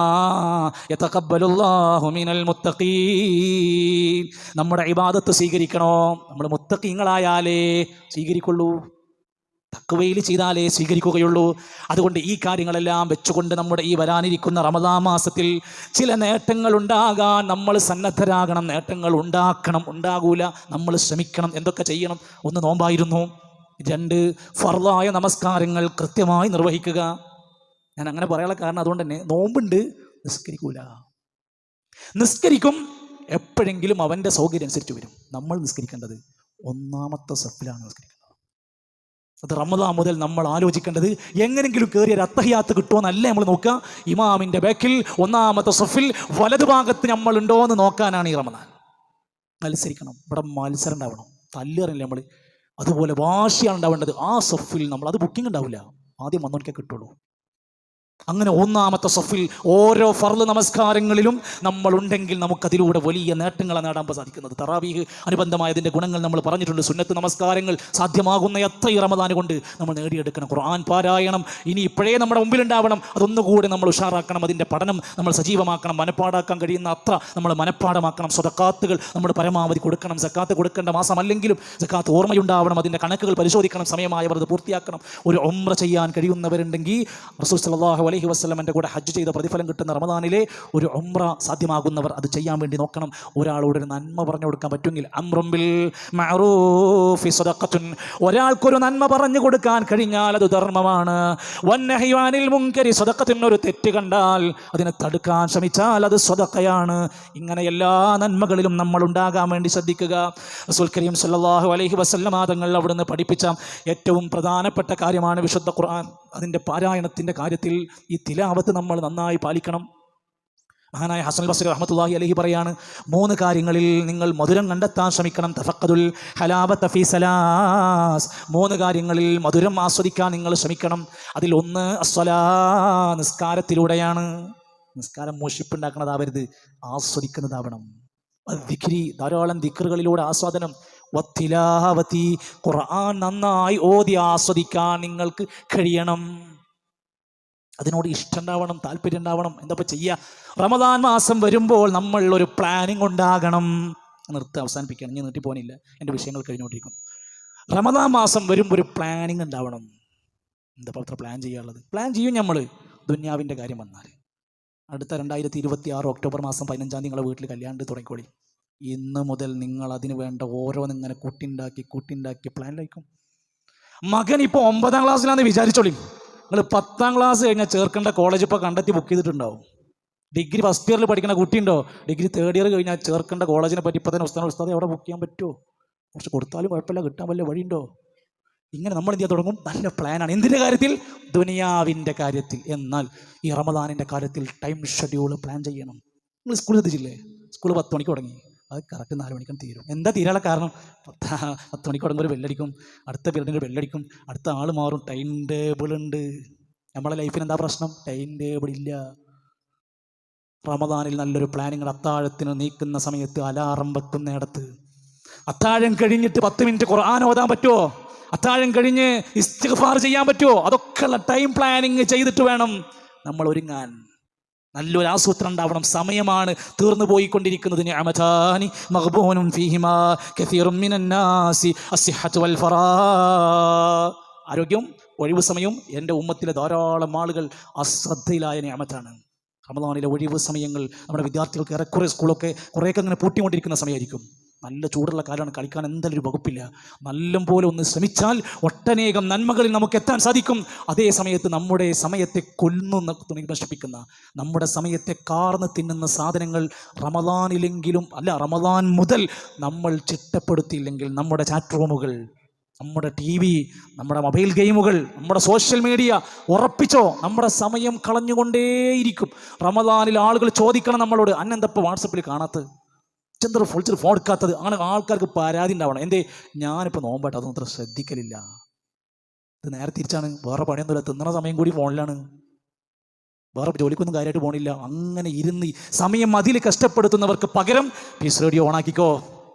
യതഖബ്ബലുല്ലാഹു മിനൽ മുത്തഖീൻ. നമ്മുടെ ഇബാദത്ത് സ്വീകരിക്കണോ? നമ്മൾ മുത്തഖീങ്ങളായാലേ സ്വീകരിക്കുള്ളൂ, തഖ്വയിൽ ചെയ്താലേ സ്വീകരിക്കുകയുള്ളൂ. അതുകൊണ്ട് ഈ കാര്യങ്ങളെല്ലാം വെച്ചുകൊണ്ട് നമ്മുടെ ഈ വരാനിരിക്കുന്ന റമദാൻ മാസത്തിൽ ചില നേട്ടങ്ങൾ ഉണ്ടാകാൻ നമ്മൾ സന്നദ്ധരാകണം. നേട്ടങ്ങൾ ഉണ്ടാകൂല, നമ്മൾ ശ്രമിക്കണം. എന്തൊക്കെ ചെയ്യണം? 1, നോമ്പായിരുന്നു. 2, ഫർളായ നമസ്കാരങ്ങൾ കൃത്യമായി നിർവഹിക്കുക. ഞാൻ അങ്ങനെ പറയാനുള്ള കാരണം അതുകൊണ്ട് തന്നെ, നോമ്പുണ്ട്, നിസ്കരിക്കും, എപ്പോഴെങ്കിലും അവൻ്റെ സൗകര്യം അനുസരിച്ച് വരും. നമ്മൾ നിസ്കരിക്കേണ്ടത് 1ാമത്തെ സഫിലാണ് നിസ്കരിക്കേണ്ടത്. അത് റമദാൻ മുതൽ നമ്മൾ ആലോചിക്കേണ്ടത് എങ്ങനെങ്കിലും കയറിയ അത്തഹിയാത്ത് കിട്ടുമെന്നല്ല നമ്മൾ നോക്കുക. ഇമാമിൻ്റെ ബാക്കിൽ 1ാമത്തെ സഫിൽ വലതുഭാഗത്ത് നമ്മളുണ്ടോ എന്ന് നോക്കാനാണ് ഈ റമദാൻ. മത്സരിക്കണം, ഇവിടെ മത്സരം ഉണ്ടാവണം. തല്ലേറില്ല നമ്മൾ, അതുപോലെ വാശിയാണ് ഉണ്ടാവേണ്ടത്. ആ സഫിൽ നമ്മൾ, അത് ബുക്കിംഗ് ഉണ്ടാവില്ല, ആദ്യം വന്നോനിക്കേ കിട്ടുള്ളൂ. അങ്ങനെ 1ാമത്തെ സഫിൽ ഓരോ ഫർള് നമസ്കാരങ്ങളിലും നമ്മളുണ്ടെങ്കിൽ നമുക്കതിലൂടെ വലിയ നേട്ടങ്ങളാണ് നേടാൻ സാധിക്കുന്നത്. തറാവീഹ് അനുബന്ധമായതിൻ്റെ ഗുണങ്ങൾ നമ്മൾ പറഞ്ഞിട്ടുണ്ട്. സുന്നത്ത് നമസ്കാരങ്ങൾ സാധ്യമാകുന്ന എത്ര ഈ റമദാൻ കൊണ്ട് നമ്മൾ നേടിയെടുക്കണം. ഖുർആൻ പാരായണം ഇനി ഇപ്പോഴേ നമ്മുടെ മുമ്പിലുണ്ടാവണം. അതൊന്നുകൂടി നമ്മൾ ഉഷാറാക്കണം. അതിൻ്റെ പഠനം നമ്മൾ സജീവമാക്കണം. മനപ്പാടാക്കാൻ കഴിയുന്ന അത്ര നമ്മൾ മനപ്പാടമാക്കണം. സ്വതക്കാത്തുകൾ നമ്മൾ പരമാവധി കൊടുക്കണം. സക്കാത്ത് കൊടുക്കേണ്ട മാസമല്ലെങ്കിലും സക്കാത്ത് ഓർമ്മയുണ്ടാവണം. അതിൻ്റെ കണക്കുകൾ പരിശോധിക്കണം. സമയമായവർ അത് പൂർത്തിയാക്കണം. ഒരു ഉംറ ചെയ്യാൻ കഴിയുന്നവരുണ്ടെങ്കിൽ റസൂൽ സല്ലല്ലാഹു അലൈഹി വസല്ലമയുടെ കൂടെ ഹജ്ജ് ചെയ്ത പ്രതിഫലം കിട്ടുന്ന റമദാനിലെ ഒരു ഉംറ സാധ്യമാകുന്നവർ അത് ചെയ്യാൻ വേണ്ടി നോക്കണം. ഒരാളോട് ഒരു നന്മ പറഞ്ഞു കൊടുക്കാൻ പറ്റുമെങ്കിൽ അംറും ബിൽ മഅറൂഫി സദഖത്തുൻ, ഒരാൾക്കൊരു നന്മ പറഞ്ഞു കൊടുക്കാൻ കഴിഞ്ഞാൽ അത് ധർമ്മമാണ്. വന്നഹ്യു അനിൽ മുൻകരി സദഖത്തുൻ, ഒരു തെറ്റ് കണ്ടാൽ അതിനെ തടുക്കാൻ ശ്രമിച്ചാൽ അത് സദഖയാണ്. ഇങ്ങനെ എല്ലാ നന്മകളിലും നമ്മൾ ഉണ്ടാകാൻ വേണ്ടി ശ്രദ്ധിക്കുക. റസൂൽ കരീം സല്ലല്ലാഹു അലൈഹി വസല്ലം തങ്ങൾ അവിടുന്ന് പഠിപ്പിച്ച ഏറ്റവും പ്രധാനപ്പെട്ട കാര്യമാണ് വിശുദ്ധ ഖുർആൻ. അതിൻ്റെ പാരായണത്തിൻ്റെ കാര്യത്തിൽ ഈ തിലാവത്ത് നമ്മൾ നന്നായി പാലിക്കണം. മഹാനായ ഹസൻ ബസ്രി റഹ്മത്തുള്ളാഹി അലൈഹി പറയാണ്, 3 കാര്യങ്ങളിൽ നിങ്ങൾ മധുരം കണ്ടെത്താൻ ശ്രമിക്കണം. തഫഖദുൽ ഹലാബത ഫീ സലാസ്, 3 കാര്യങ്ങളിൽ മധുരം ആസ്വദിക്കാൻ നിങ്ങൾ ശ്രമിക്കണം. അതിൽ ഒന്ന് അസ്സലാ, നിസ്കാരത്തിലൂടെയാണ്. നിസ്കാരം മോഷിപ്പുണ്ടാക്കുന്നതാവരുത്, ആസ്വദിക്കുന്നതാവണം. ദിക്രി, ധാരാളം ദിക്റുകളിലൂടെ ആസ്വാദനം. വത്തിലാവതി, ഖുർആൻ നന്നായി ഓതി ആസ്വദിക്കാൻ നിങ്ങൾക്ക് കഴിയണം. അതിനോട് ഇഷ്ടം ഉണ്ടാവണം, താല്പര്യം ഉണ്ടാവണം. എന്താ ചെയ്യുക? റമദാൻ മാസം വരുമ്പോൾ നമ്മൾ ഒരു പ്ലാനിങ് ഉണ്ടാകണം. അവസാനിപ്പിക്കണം, ഞാൻ നീട്ടിപ്പോനില്ല, എൻ്റെ വിഷയങ്ങൾ കഴിഞ്ഞുകൊണ്ടിരിക്കുന്നു. റമദാൻ മാസം വരുമ്പോൾ ഒരു പ്ലാനിങ് ഉണ്ടാവണം. എന്താ അത്ര പ്ലാൻ ചെയ്യാനുള്ളത്? പ്ലാൻ ചെയ്യും നമ്മൾ. ദുന്യാവിൻ്റെ കാര്യം വന്നാൽ അടുത്ത 2026 ഒക്ടോബർ മാസം 15-ാം തീയതി നിങ്ങളെ വീട്ടിൽ കല്യാണം തുടങ്ങിക്കോളി. ഇന്ന് മുതൽ നിങ്ങൾ അതിന് വേണ്ട ഓരോന്നിങ്ങനെ കൂട്ടിണ്ടാക്കി പ്ലാനിലായിരിക്കും. മകൻ ഇപ്പോൾ 9ാം ക്ലാസ്സിലാണെന്ന് വിചാരിച്ചോളി. നിങ്ങൾ 10ാം ക്ലാസ് കഴിഞ്ഞാൽ ചേർക്കേണ്ട കോളേജ് ഇപ്പോൾ കണ്ടെത്തി ബുക്ക് ചെയ്തിട്ടുണ്ടാവും. ഡിഗ്രി ഫസ്റ്റ് ഇയറിൽ പഠിക്കുന്ന കുട്ടിയുണ്ടോ? ഡിഗ്രി 3rd ഇയർ കഴിഞ്ഞാൽ ചേർക്കേണ്ട കോളേജിനെ പറ്റി ഇപ്പോൾ തന്നെ ഉസ്താദ് എവിടെ ബുക്ക് ചെയ്യാൻ പറ്റുമോ? കുറച്ച് കൊടുത്താലും കുഴപ്പമില്ല, കിട്ടാൻ വല്ല വഴിയുണ്ടോ? ഇങ്ങനെ നമ്മൾ എന്ത് ചെയ്യാൻ തുടങ്ങും? നല്ല പ്ലാനാണ്. എന്തിൻ്റെ കാര്യത്തിൽ? ദുനിയാവിൻ്റെ കാര്യത്തിൽ. എന്നാൽ ഈ റമദാനിൻ്റെ കാര്യത്തിൽ ടൈം ഷെഡ്യൂൾ പ്ലാൻ ചെയ്യണം. നിങ്ങൾ സ്കൂളിൽ എത്തിച്ചില്ലേ? സ്കൂൾ 10 മണിക്ക് തുടങ്ങി, അത് കറക്റ്റ് 4 മണിക്കും തീരും. എന്താ തീരാനുള്ള കാരണം? 10 മണിക്ക് തുടങ്ങുമ്പോൾ ഒരു ബെല്ലടിക്കും, അടുത്ത പീരീഡിന് ഒരു ബെല്ലടിക്കും, അടുത്ത ആൾ മാറും. ടൈം ടേബിൾ ഉണ്ട്. നമ്മളെ ലൈഫിന് എന്താ പ്രശ്നം? ടൈം ടേബിൾ ഇല്ല. റമദാനിൽ നല്ലൊരു പ്ലാനിങ്. അത്താഴത്തിന് നീക്കുന്ന സമയത്ത് അലാറം വെക്കുന്നിടത്ത്, അത്താഴം കഴിഞ്ഞിട്ട് 10 മിനിറ്റ് ഖുർആൻ ഓതാൻ പറ്റുമോ? അത്താഴം കഴിഞ്ഞ് ഇസ്തിഗ്ഫാർ ചെയ്യാൻ പറ്റുമോ? അതൊക്കെയുള്ള ടൈം പ്ലാനിങ് ചെയ്തിട്ട് വേണം നമ്മൾ ഒരുങ്ങാൻ. നല്ലൊരു ആസൂത്രണം ഉണ്ടാവണം. സമയമാണ് തീർന്നു പോയിക്കൊണ്ടിരിക്കുന്നത്. നിഅമതാനി മഗ്ബൂനും ഫീഹിമാ കസീറും മിനന്നാസി അസ്സിഹ്ഹതു വൽ ഫറാ. ആരോഗ്യം, ഒഴിവ് സമയം എൻ്റെ ഉമ്മത്തിലെ ധാരാളം ആളുകൾ അശ്രദ്ധയിലായ നിഅമത്താണ്. റമദാനിലെ ഒഴിവ് സമയങ്ങൾ നമ്മുടെ വിദ്യാർത്ഥികൾക്ക് ഏറെക്കുറെ സ്കൂളൊക്കെ കുറേയൊക്കെ അങ്ങനെ പൂട്ടിക്കൊണ്ടിരിക്കുന്ന സമയമായിരിക്കും. നല്ല ചൂടുള്ള കാലമാണ്, കളിക്കാൻ എന്തായാലും ഒരു വകുപ്പില്ല. നല്ലപോലെ ഒന്ന് ശ്രമിച്ചാൽ ഒട്ടനേകം നന്മകളിൽ നമുക്ക് എത്താൻ സാധിക്കും. അതേ സമയത്ത് നമ്മുടെ സമയത്തെ നശിപ്പിക്കുന്ന, നമ്മുടെ സമയത്തെ കാർന്ന് തിന്നുന്ന സാധനങ്ങൾ റമദാനിലെങ്കിലും റമദാൻ മുതൽ നമ്മൾ ചിട്ടപ്പെടുത്തിയില്ലെങ്കിൽ നമ്മുടെ ചാറ്റ് റൂമുകൾ, നമ്മുടെ TV, നമ്മുടെ മൊബൈൽ ഗെയിമുകൾ, നമ്മുടെ സോഷ്യൽ മീഡിയ, ഉറപ്പിച്ചോ നമ്മുടെ സമയം കളഞ്ഞുകൊണ്ടേയിരിക്കും. റമദാനിൽ ആളുകൾ ചോദിക്കണം നമ്മളോട്, അന്നെന്തപ്പോൾ വാട്സപ്പിൽ കാണാത്തത്, ചെന്തൊരു ഫുൾച്ചർ ഫോൺ എടുക്കാത്തത്? അങ്ങനെ ആൾക്കാർക്ക് പരാതി ഉണ്ടാവണം. എന്തേ? ഞാനിപ്പോൾ നോമ്പായിട്ട് അതൊന്നും അത്ര ശ്രദ്ധിക്കലില്ല. ഇത് നേരെ തിരിച്ചാണ്. വേറെ പണിയൊന്നുമില്ല, തിന്നണ സമയം കൂടി ഫോണിലാണ്, വേറെ ജോലിക്കൊന്നും കാര്യമായിട്ട് പോകണില്ല. അങ്ങനെ ഇരുന്ന് സമയം അതിൽ കഷ്ടപ്പെടുത്തുന്നവർക്ക് പകരം പീസ് റേഡിയോ ഓണാക്കിക്കോ,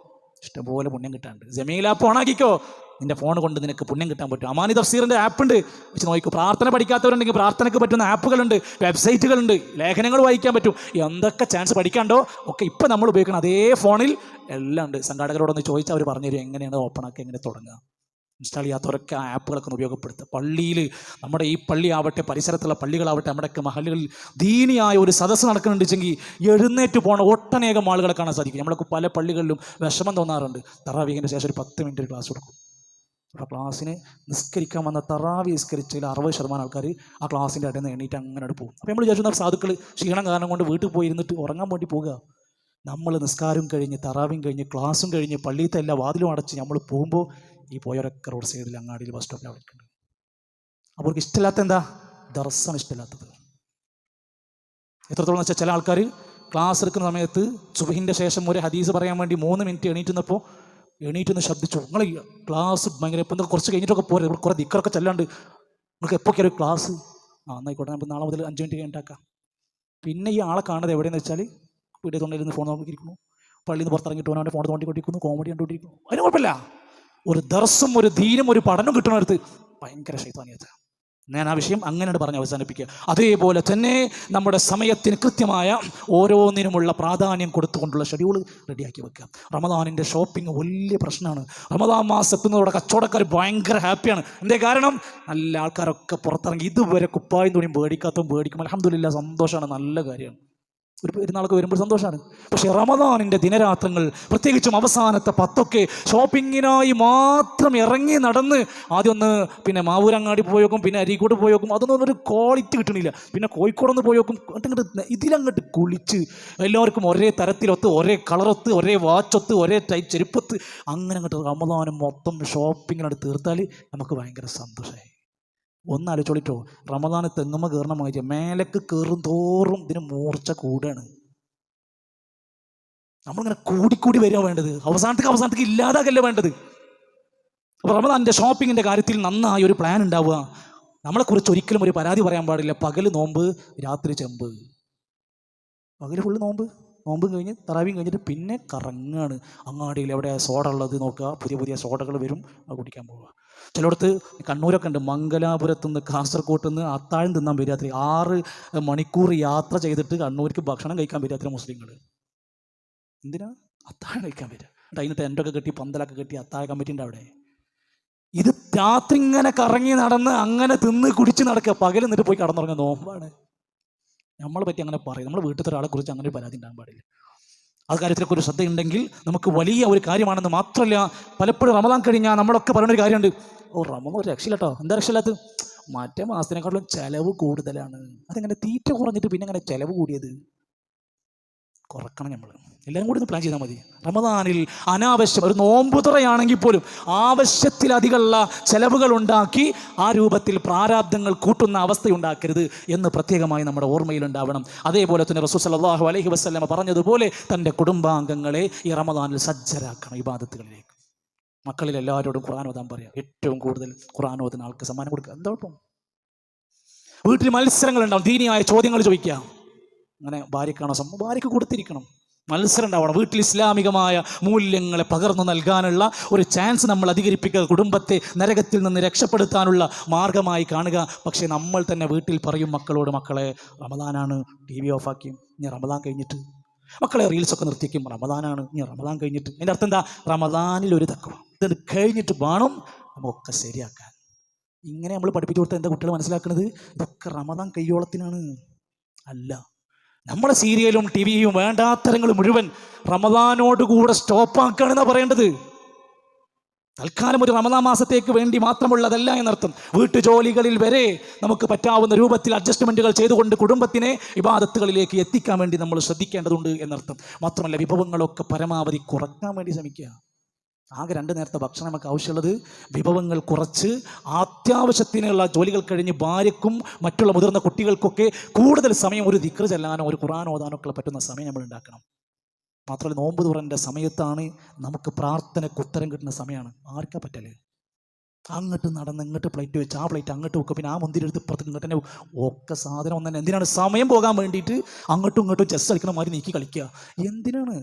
ഇഷ്ടംപോലെ പുണ്യം കിട്ടാണ്ട്. ജമീൽ ആപ്പ് ഓണാക്കിക്കോ, നിന്റെ ഫോൺ കൊണ്ട് നിനക്ക് പുണ്യം കിട്ടാൻ പറ്റും. അമാനി തഫ്സീറിൻ്റെ ആപ്പ് ഉണ്ട്, വെച്ച് നോക്കൂ. പ്രാർത്ഥന പഠിക്കാത്തവരുണ്ടെങ്കിൽ പ്രാർത്ഥനയ്ക്ക് പറ്റുന്ന ആപ്പുകളുണ്ട്, വെബ്സൈറ്റുകളുണ്ട്, ലേഖനങ്ങൾ വായിക്കാൻ പറ്റും. എന്തൊക്കെ ചാൻസ് പഠിക്കാണ്ടോ ഒക്കെ ഇപ്പം നമ്മൾ ഉപയോഗിക്കണം. അതേ ഫോണിൽ എല്ലാം ഉണ്ട്. സംഘാടകരോടൊന്ന് ചോദിച്ചാൽ അവർ പറഞ്ഞുതരും എങ്ങനെയാണ് ഓപ്പൺ ആക്കി, എങ്ങനെ തുടങ്ങുക. ഇൻസ്റ്റാൾ ചെയ്യാത്തവരൊക്കെ ആ ആപ്പുകളൊക്കെ ഉപയോഗപ്പെടുത്തുക. പള്ളിയിൽ, നമ്മുടെ ഈ പള്ളി ആവട്ടെ, പരിസരത്തുള്ള പള്ളികളാവട്ടെ, നമ്മുടെയൊക്കെ മഹലുകളിൽ ദീനിയായ ഒരു സദസ്സ് നടക്കുന്നുണ്ടെങ്കിൽ എഴുന്നേറ്റ് പോണ ഒട്ടനേകം ആളുകളെ കാണാൻ സാധിക്കും. നമ്മളൊക്കെ പല പള്ളികളിലും വിഷമം തോന്നാറുണ്ട്. തറാവീഹിൻ്റെ ശേഷം ഒരു 10 മിനിറ്റ് ക്ലാസ് കൊടുക്കും. ആ ക്ലാസ്സിന് നിസ്കരിക്കാൻ വന്ന തറാവി നിസ്കരിച്ചതിൽ 60% ആൾക്കാർ ആ ക്ലാസ്സിൻ്റെ ഇടയിൽ നിന്ന് എണീറ്റ് അങ്ങനെ പോകും. അപ്പോൾ നമ്മൾ വിചാരിക്കുന്ന സാധുക്കൾ ക്ഷീണം കാരണം കൊണ്ട് വീട്ടിൽ പോയി ഇരുന്നിട്ട് ഉറങ്ങാൻ വേണ്ടി പോകുക. നമ്മൾ നിസ്കാരം കഴിഞ്ഞ്, തറാവിയും കഴിഞ്ഞ്, ക്ലാസ്സും കഴിഞ്ഞ്, പള്ളിയിലത്തെ എല്ലാ വാതിലും അടച്ച് നമ്മൾ പോകുമ്പോൾ ഈ പോയവരൊക്കെ റോഡ് സൈഡിൽ, അങ്ങാടിയിൽ, ബസ് സ്റ്റോപ്പിൽ വിളിക്കുന്നുണ്ട്. അവർക്ക് ഇഷ്ടമില്ലാത്ത എന്താ? ദർസാണ് ഇഷ്ടമില്ലാത്തത്. എത്രത്തോളം വെച്ചാൽ ചില ആൾക്കാർ ക്ലാസ് എടുക്കുന്ന സമയത്ത് സുബഹിൻ്റെ ശേഷം ഒരു ഹദീസ് പറയാൻ വേണ്ടി 3 മിനിറ്റ് എണീറ്റെന്ന് ശബ്ദിച്ചു. നിങ്ങൾ ക്ലാസ് ഭയങ്കര ഇപ്പം കുറച്ച് കഴിഞ്ഞിട്ടൊക്കെ പോരെ, കുറേ ദിക്കറൊക്കെ ചെല്ലാണ്ട്, നിങ്ങൾക്ക് എപ്പോഴൊക്കെ ഒരു ക്ലാസ്? എന്നായിക്കോട്ടെ, നമുക്ക് നാളെ മുതൽ 5 മിനിറ്റ് കഴിഞ്ഞിട്ടാക്കാം. പിന്നെ ഈ ആളെ കാണുന്നത് എവിടെയെന്ന് വെച്ചാൽ വീഡിയോ തൊണ്ടിരുന്ന് ഫോൺ നോക്കിയിരിക്കുന്നു, പള്ളിയിൽ നിന്ന് പുറത്തിറങ്ങിയിട്ട് അവൻ്റെ ഫോൺ തോണ്ടിക്കൊണ്ടിരിക്കുന്നു, കോമഡി കണ്ടുകൊണ്ടിരിക്കുന്നു. അതിന് കുഴപ്പമില്ല. ഒരു ദർസും ഒരു ദീനും ഒരു പഠനം കിട്ടുന്നിടത്ത് ഭയങ്കര ശൈത്താനിയത. ഞാൻ ആ വിഷയം അങ്ങനെയാണ് പറഞ്ഞ് അവസാനിപ്പിക്കുക. അതേപോലെ തന്നെ നമ്മുടെ സമയത്തിന് കൃത്യമായ ഓരോന്നിനുമുള്ള പ്രാധാന്യം കൊടുത്തുകൊണ്ടുള്ള ഷെഡ്യൂൾ റെഡിയാക്കി വെക്കുക. റമദാനിൻ്റെ ഷോപ്പിംഗ് വലിയ പ്രശ്നമാണ്. റമദാൻ മാസത്തുന്നതോടെ കച്ചവടക്കാർ ഭയങ്കര ഹാപ്പിയാണ്. എന്തേ കാരണം? നല്ല ആൾക്കാരൊക്കെ പുറത്തിറങ്ങി. ഇതുവരെ കുപ്പായും തുണിയും മേടിക്കാത്തതും മേടിക്കും. അൽഹംദുലില്ലാ, സന്തോഷമാണ്, നല്ല കാര്യമാണ്. ഒരു പെരുന്നാൾക്ക് വരുമ്പോൾ സന്തോഷമാണ്. പക്ഷേ റമദാനിൻ്റെ ദിനരാത്രങ്ങൾ, പ്രത്യേകിച്ചും അവസാനത്തെ 10 ഷോപ്പിങ്ങിനായി മാത്രം ഇറങ്ങി നടന്ന് ആദ്യം ഒന്ന് പിന്നെ മാവൂരങ്ങാടി പോയോക്കും, പിന്നെ അരീക്കോട് പോയോക്കും, അതൊന്നും ഒരു ക്വാളിറ്റി കിട്ടണില്ല. പിന്നെ കോഴിക്കോടൊന്ന് പോയോക്കും, ഇതിലങ്ങോട്ട് കുളിച്ച് എല്ലാവർക്കും ഒരേ തരത്തിലൊത്ത്, ഒരേ കളറൊത്ത്, ഒരേ വാച്ചൊത്ത്, ഒരേ ടൈപ്പ് ചെരുപ്പത്ത്, അങ്ങനെ അങ്ങോട്ട് റമദാനും മൊത്തം ഷോപ്പിങ്ങിനോട് തീർത്താൽ നമുക്ക് ഭയങ്കര സന്തോഷമായി. ഒന്നാലോചിച്ചോളിട്ടോ, റമദാന് തെങ്ങുമ്മ കയറണ മാതിരി മേലേക്ക് കയറും തോറും ഇതിന് മൂർച്ച കൂടുകയാണ്. നമ്മളിങ്ങനെ കൂടിക്കൂടി വരിക വേണ്ടത്, അവസാനത്തേക്ക് ഇല്ലാതാകല്ലേ വേണ്ടത്. അപ്പോൾ റമദാൻ്റെ ഷോപ്പിങ്ങിൻ്റെ കാര്യത്തിൽ നന്നായി ഒരു പ്ലാൻ ഉണ്ടാവുക. നമ്മളെക്കുറിച്ച് ഒരിക്കലും ഒരു പരാതി പറയാൻ പാടില്ല. പകൽ നോമ്പ്, രാത്രി ചെമ്പ്. പകൽ ഫുള്ള് നോമ്പ് കഴിഞ്ഞ് തറാവിയും കഴിഞ്ഞിട്ട് പിന്നെ കറങ്ങാണ്. അങ്ങാടിയിൽ എവിടെ സോഡ ഉള്ളത് നോക്കുക, പുതിയ സോഡകൾ വരും, അത് കുടിക്കാൻ പോവുക. ചിലയിടത്ത് കണ്ണൂരൊക്കെ ഉണ്ട്, മംഗലാപുരത്തു നിന്ന് കാസർഗോട്ട് നിന്ന് അത്താഴം തിന്നാൻ വരിക. 6 മണിക്കൂർ യാത്ര ചെയ്തിട്ട് കണ്ണൂർക്ക് ഭക്ഷണം കഴിക്കാൻ വരിക മുസ്ലിങ്ങൾ. എന്തിനാ? അത്താഴം കഴിക്കാൻ വരിക. അതിന് ടെൻ്റൊക്കെ കെട്ടി പന്തലൊക്കെ കെട്ടി അത്താഴ കമ്മിറ്റിൻ്റെ അവിടെ. ഇത് രാത്രി ഇങ്ങനെ കറങ്ങി നടന്ന് അങ്ങനെ തിന്ന് കുടിച്ച് നടക്കുക, പകൽ എന്നിട്ട് പോയി കടന്നുറങ്ങുക. നോമ്പാണ്. നമ്മളെ പറ്റി അങ്ങനെ പറയും. നമ്മുടെ വീട്ടിലത്തെ ഒരാളെ കുറിച്ച് അങ്ങനെ ഒരു പരാതി ഉണ്ടാകാൻ പാടില്ല. ആ കാര്യത്തിലൊക്കെ ഒരു ശ്രദ്ധയുണ്ടെങ്കിൽ നമുക്ക് വലിയ ഒരു കാര്യമാണെന്ന് മാത്രമല്ല, പലപ്പോഴും റമദാൻ കഴിഞ്ഞാൽ നമ്മളൊക്കെ പറയുന്ന ഒരു കാര്യമുണ്ട്, റമദാൻ ഒരു രക്ഷയില്ലട്ടോ. എന്താ രക്ഷയില്ലാത്ത? മറ്റേ മാസത്തിനെക്കാളും ചിലവ് കൂടുതലാണ്. അതെങ്ങനെ തീറ്റ കുറഞ്ഞിട്ട് പിന്നെ അങ്ങനെ ചിലവ് കൂടിയത്? കുറക്കണം. നമ്മൾ എല്ലാവരും കൂടി ഒന്ന് പ്ലാൻ ചെയ്താൽ മതി. റമദാനിൽ അനാവശ്യം ഒരു നോമ്പുതുറയാണെങ്കിൽ പോലും ആവശ്യത്തിലധികമുള്ള ചെലവുകൾ ഉണ്ടാക്കി ആ രൂപത്തിൽ പ്രാരാബ്ദങ്ങൾ കൂട്ടുന്ന അവസ്ഥയുണ്ടാക്കരുത് എന്ന് പ്രത്യേകമായി നമ്മുടെ ഓർമ്മയിലുണ്ടാവണം. അതേപോലെ തന്നെ റസൂൽ സല്ലല്ലാഹു അലൈഹി വസല്ലം പറഞ്ഞതുപോലെ തൻ്റെ കുടുംബാംഗങ്ങളെ ഈ റമദാനിൽ സജ്ജരാക്കണം ഇബാദത്തുകളിലേക്ക്. മക്കളിൽ എല്ലാവരോടും ഖുർആൻ ഓതാൻ പറയാം. ഏറ്റവും കൂടുതൽ ഖുർആൻ ഓതുന്ന ആൾക്ക് സമ്മാനം കൊടുക്കുക. എന്താ കുഴപ്പം? വീട്ടിൽ മത്സരങ്ങളുണ്ടാവും, ദീനിയായ ചോദ്യങ്ങൾ ചോദിക്കാം. അങ്ങനെ ഭാര്യക്കാണോ ഭാര്യയ്ക്ക് കൊടുത്തിരിക്കണം. മത്സരം ഉണ്ടാവണം. വീട്ടിൽ ഇസ്ലാമികമായ മൂല്യങ്ങളെ പകർന്നു നൽകാനുള്ള ഒരു ചാൻസ് നമ്മൾ അധികരിപ്പിക്കുക. കുടുംബത്തെ നരകത്തിൽ നിന്ന് രക്ഷപ്പെടുത്താനുള്ള മാർഗമായി കാണുക. പക്ഷേ നമ്മൾ തന്നെ വീട്ടിൽ പറയും മക്കളോട്, മക്കളെ റമദാനാണ്, TV ഓഫാക്കി, ഇനി റമദാൻ കഴിഞ്ഞിട്ട്. മക്കളെ റീൽസൊക്കെ നിർത്തിക്കും, റമദാനാണ്, ഇനി റമദാൻ കഴിഞ്ഞിട്ട്. അതിൻ്റെ അർത്ഥം എന്താ? റമദാനിൽ ഒരു തക്കവ, ഇത് കഴിഞ്ഞിട്ട് വേണം നമുക്കൊക്കെ ശരിയാക്കാൻ. ഇങ്ങനെ നമ്മൾ പഠിപ്പിച്ചു കൊടുത്താൽ എന്താ കുട്ടികൾ മനസ്സിലാക്കുന്നത്? ഇതൊക്കെ റമദാൻ കയ്യോളത്തിനാണ്. അല്ല, നമ്മുടെ സീരിയലും TV യും വേണ്ടാത്തരങ്ങൾ മുഴുവൻ റമദാനോടുകൂടെ സ്റ്റോപ്പാക്കുകയാണെന്നാണ് പറയേണ്ടത്. തൽക്കാലം ഒരു റമദാൻ മാസത്തേക്ക് വേണ്ടി മാത്രമുള്ളതല്ല എന്നർത്ഥം. വീട്ടുജോലികളിൽ വരെ നമുക്ക് പറ്റാവുന്ന രൂപത്തിൽ അഡ്ജസ്റ്റ്മെൻറ്റുകൾ ചെയ്തുകൊണ്ട് കുടുംബത്തിനെ ഇബാദത്തുകളിലേക്ക് എത്തിക്കാൻ വേണ്ടി നമ്മൾ ശ്രദ്ധിക്കേണ്ടതുണ്ട് എന്നർത്ഥം. മാത്രമല്ല, വിഭവങ്ങളൊക്കെ പരമാവധി കുറയ്ക്കാൻ വേണ്ടി ശ്രമിക്കുക. ആകെ 2 നേരത്തെ ഭക്ഷണം നമുക്ക് ആവശ്യമുള്ളത്. വിഭവങ്ങൾ കുറച്ച് അത്യാവശ്യത്തിനുള്ള ജോലികൾ കഴിഞ്ഞ് ഭാര്യയ്ക്കും മറ്റുള്ള മുതിർന്ന കുട്ടികൾക്കൊക്കെ കൂടുതൽ സമയം ഒരു ദിക്ർ ചെല്ലാനോ ഒരു ഖുർആൻ ഓതാനോ ഒക്കെ പറ്റുന്ന സമയം നമ്മൾ ഉണ്ടാക്കണം. മാത്രമല്ല, നോമ്പ് തുറൻ്റെ സമയത്താണ് നമുക്ക് പ്രാർത്ഥനയ്ക്ക് ഉത്തരം കിട്ടുന്ന സമയമാണ്. ആർക്കാ പറ്റല്? അങ്ങോട്ട് നടന്ന് ഇങ്ങോട്ട് പ്ലേറ്റ് വെച്ച് ആ പ്ലേറ്റ് അങ്ങോട്ട് വെക്കുക, പിന്നെ ആ മുന്തിരി എടുത്ത് ഇപ്പുറത്ത് ഇങ്ങോട്ട് തന്നെ ഒക്കെ സാധനം ഒന്നെ. എന്തിനാണ്? സമയം പോകാൻ വേണ്ടിയിട്ട് അങ്ങോട്ടും ഇങ്ങോട്ടും ചെസ് കളിക്കണ മാതിരി നീക്കി കളിക്കുക. എന്തിനാണ്?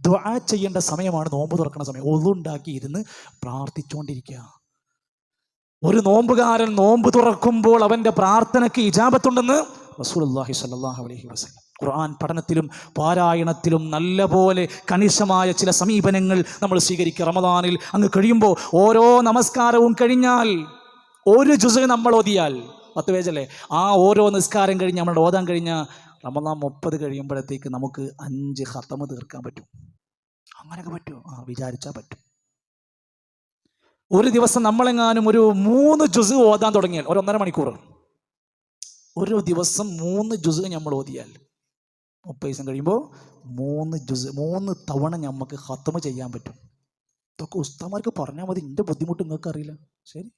ദുആ ചെയ്യേണ്ട സമയമാണ് നോമ്പ് തുറക്കുന്ന സമയം. ഒളുണ്ടാക്കി ഇരുന്ന് പ്രാർത്ഥിച്ചുകൊണ്ടിരിക്കുക. ഒരു നോമ്പുകാരൻ നോമ്പ് തുറക്കുമ്പോൾ അവൻ്റെ പ്രാർത്ഥനയ്ക്ക് ഇജാബത്തുണ്ടെന്ന് റസൂലുള്ളാഹി സ്വല്ലല്ലാഹു അലൈഹി വസല്ലം. ഖുർആൻ പഠനത്തിലും പാരായണത്തിലും നല്ലപോലെ കണിശമായ ചില സമീപനങ്ങൾ നമ്മൾ സ്വീകരിക്കുക. റമദാനിൽ അങ്ങ് കഴിയുമ്പോൾ ഓരോ നമസ്കാരവും കഴിഞ്ഞാൽ ഒരു ജുസ് നമ്മൾ ഓതിയാൽ 10 പേജല്ലേ, ആ ഓരോ നിസ്കാരം കഴിഞ്ഞ് നമ്മൾ ഓതാൻ കഴിഞ്ഞാൽ റമദാൻ 30 കഴിയുമ്പോഴത്തേക്ക് നമുക്ക് 5 ഖത്മ് തീർക്കാൻ പറ്റും. അങ്ങനെയൊക്കെ പറ്റുമോ? വിചാരിച്ചാൽ പറ്റും. ഒരു ദിവസം നമ്മളെങ്ങാനും ഒരു 3 ജുസ് ഓതാൻ തുടങ്ങിയാൽ, ഒരു 1.5 മണിക്കൂർ ഒരു ദിവസം 3 ജുസ് നമ്മൾ ഓതിയാൽ 30 ദിവസം കഴിയുമ്പോൾ 3 ജുസ് 3 തവണ നമുക്ക് ഖത്മ് ചെയ്യാൻ പറ്റും. ഇതൊക്കെ ഉസ്താമാർക്ക് പറഞ്ഞാൽ മതി. എൻ്റെ ബുദ്ധിമുട്ട് നിങ്ങൾക്ക് അറിയില്ല. ശരി,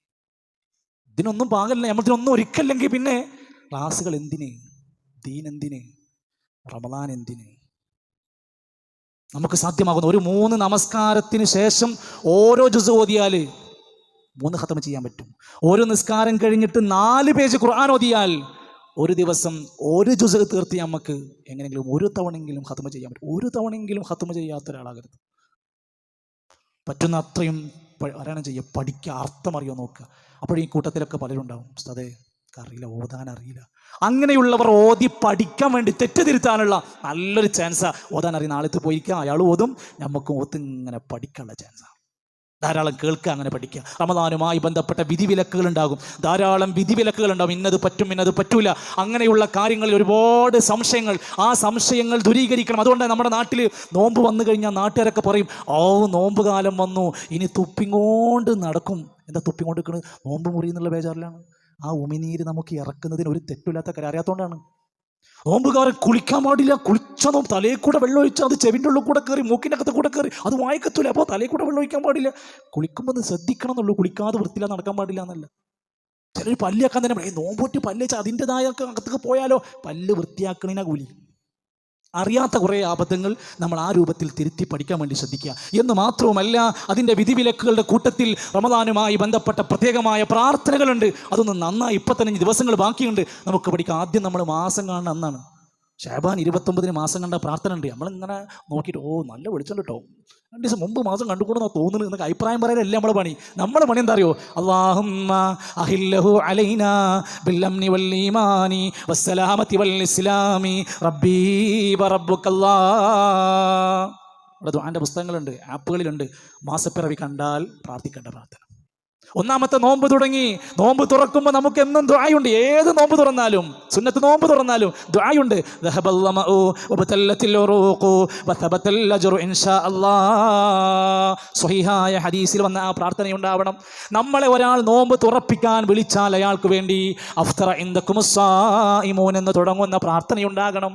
ഇതിനൊന്നും പാകല്ല. നമ്മളിതിനൊന്നും ഒരുക്കല്ലെങ്കിൽ പിന്നെ ക്ലാസ്സുകൾ എന്തിന്? ദീൻ എന്തിന്? റമദാൻ എന്തിന്? നമുക്ക് സാധ്യമാകുന്ന ഒരു 3 നമസ്കാരത്തിന് ശേഷം ഓരോ ജുസ് ഓതിയാൽ 3 ഖത്മ് ചെയ്യാൻ പറ്റും. ഓരോ നിസ്കാരം കഴിഞ്ഞിട്ട് 4 പേജ് ഖുർആൻ ഓതിയാൽ ഒരു ദിവസം ഒരു ജുസ് തീർത്തി നമുക്ക് എങ്ങനെയെങ്കിലും ഒരു തവണയെങ്കിലും ഖത്മ് ചെയ്യാൻ പറ്റും. ഒരു തവണയെങ്കിലും ഖത്മ് ചെയ്യാത്ത ഒരാളാകരുത്. പറ്റുന്ന അത്രയും ആരാണ് ചെയ്യുക? പഠിക്കുക, അർത്ഥം അറിയോ നോക്കുക. അപ്പോൾ ഈ കൂട്ടത്തിലൊക്കെ പലരുണ്ടാവും, ഉസ്താദേ അറിയില്ല, ഓതാൻ അറിയില്ല. അങ്ങനെയുള്ളവർ ഓതി പഠിക്കാൻ വേണ്ടി തെറ്റുതിരുത്താനുള്ള നല്ലൊരു ചാൻസാണ്. ഓതാൻ അറിയുന്ന ആളത്ത് പോയിരിക്കുക, അയാൾ ഓതും, നമുക്കും ഓത്ത് ഇങ്ങനെ പഠിക്കാനുള്ള ചാൻസാണ്. ധാരാളം കേൾക്കുക, അങ്ങനെ പഠിക്കുക. റമദാനുമായി ബന്ധപ്പെട്ട വിധിവിലക്കുകൾ ഉണ്ടാകും, ധാരാളം വിധിവിലക്കുകൾ ഉണ്ടാകും. ഇന്നത് പറ്റും, ഇന്നത് പറ്റൂല, അങ്ങനെയുള്ള കാര്യങ്ങളിൽ ഒരുപാട് സംശയങ്ങൾ. ആ സംശയങ്ങൾ ദൂരീകരിക്കണം. അതുകൊണ്ട് നമ്മുടെ നാട്ടിൽ നോമ്പ് വന്നു കഴിഞ്ഞാൽ നാട്ടുകാരൊക്കെ പറയും, നോമ്പ് കാലം വന്നു, ഇനി തുപ്പിങ്ങോണ്ട് നടക്കും. എന്താ തുപ്പിങ്ങോണ്ട് നിൽക്കുന്നത്? നോമ്പ് മുറി എന്നുള്ള ബേജാറിലാണ്. ആ ഉമിനീര് നമുക്ക് ഇറക്കുന്നതിന് ഒരു തെറ്റില്ലാത്ത കാര്യം അറിയാത്തതുകൊണ്ടാണ്. നോമ്പുകാരൻ കുളിക്കാൻ പാടില്ല. കുളിച്ച നോമ്പ് തലയിൽ കൂടെ വെള്ളം ഒഴിച്ചാൽ അത് ചെവിൻ്റെ ഉള്ളിൽ കൂടെ കയറി, മൂക്കിൻ്റെ അകത്ത് കൂടെ കയറി, അത് വായിക്കത്തൂല. അപ്പോൾ തലയിൽ കൂടെ വെള്ളം ഒഴിക്കാൻ പാടില്ല. കുളിക്കുമ്പോൾ ഒന്ന് ശ്രദ്ധിക്കണം എന്നുള്ളൂ. കുളിക്കാതെ വൃത്തിയില്ല നടക്കാൻ പാടില്ല എന്നല്ല. ചിലർ പല്ലിയാക്കാൻ തന്നെ നോമ്പോട്ട് പല്ല് വെച്ചാൽ അതിൻ്റെതായ അകത്തേക്ക് പോയാലോ പല്ല് വൃത്തിയാക്കണീനാ കൂലി. അറിയാത്ത കുറേ അബദ്ധങ്ങൾ നമ്മൾ ആ രൂപത്തിൽ തിരുത്തി പഠിക്കാൻ വേണ്ടി ശ്രദ്ധിക്കുക എന്ന് മാത്രവുമല്ല, അതിൻ്റെ വിധിവിലക്കുകളുടെ കൂട്ടത്തിൽ റമദാനുമായി ബന്ധപ്പെട്ട പ്രത്യേകമായ പ്രാർത്ഥനകളുണ്ട്. അതൊന്ന് നന്നായി ഇപ്പം തന്നെ ദിവസങ്ങൾ ബാക്കിയുണ്ട് നമുക്ക് പഠിക്കാം. ആദ്യം നമ്മൾ മാസം കാണുന്ന അന്നാണ് ഷാബാൻ 29 മാസം കണ്ട പ്രാർത്ഥന ഉണ്ട്. നമ്മളിങ്ങനെ നോക്കിയിട്ട് നല്ല വെളിച്ചം കേട്ടോ, 2 ദിവസം മുമ്പ് മാസം കണ്ടുകൂടുന്ന തോന്നുന്നു എന്നൊക്കെ അഭിപ്രായം പറയാനല്ല നമ്മുടെ പണി. നമ്മുടെ പണി എന്താ അറിയോ? അല്ലാഹുമ്മ അഹില്ലഹു അലൈനാ ബിൽ-അംനി വൽ-ഈമാനി വസ്സലാമത്തി വൽ-ഇസ്ലാമി റബ്ബീ വറബ്ബുക്കല്ലാഹ്. ഇവിടെ ദുആന്റെ പുസ്തകങ്ങളുണ്ട്, ആപ്പുകളിലുണ്ട്. മാസപ്പിറവി കണ്ടാൽ പ്രാർത്ഥിക്കേണ്ട പ്രാർത്ഥന. ഒന്നാമത്തെ നോമ്പ് തുടങ്ങി. നോമ്പ് തുറക്കുമ്പോൾ നമുക്ക് എന്നും ദുആയുണ്ട്. ഏത് നോമ്പ് തുറന്നാലും, സുന്നത്ത് നോമ്പ് തുറന്നാലും ദുആയുണ്ട്. സ്വഹീഹായ ഹദീസിൽ വന്ന ആ പ്രാർത്ഥനയുണ്ടാവണം. നമ്മളെ ഒരാൾ നോമ്പ് തുറപ്പിക്കാൻ വിളിച്ചാൽ അയാൾക്ക് വേണ്ടി അഫ്തറ ഇൻദകുമുസ് സായിമൂൻ എന്ന് തുടങ്ങുന്ന പ്രാർത്ഥനയുണ്ടാകണം.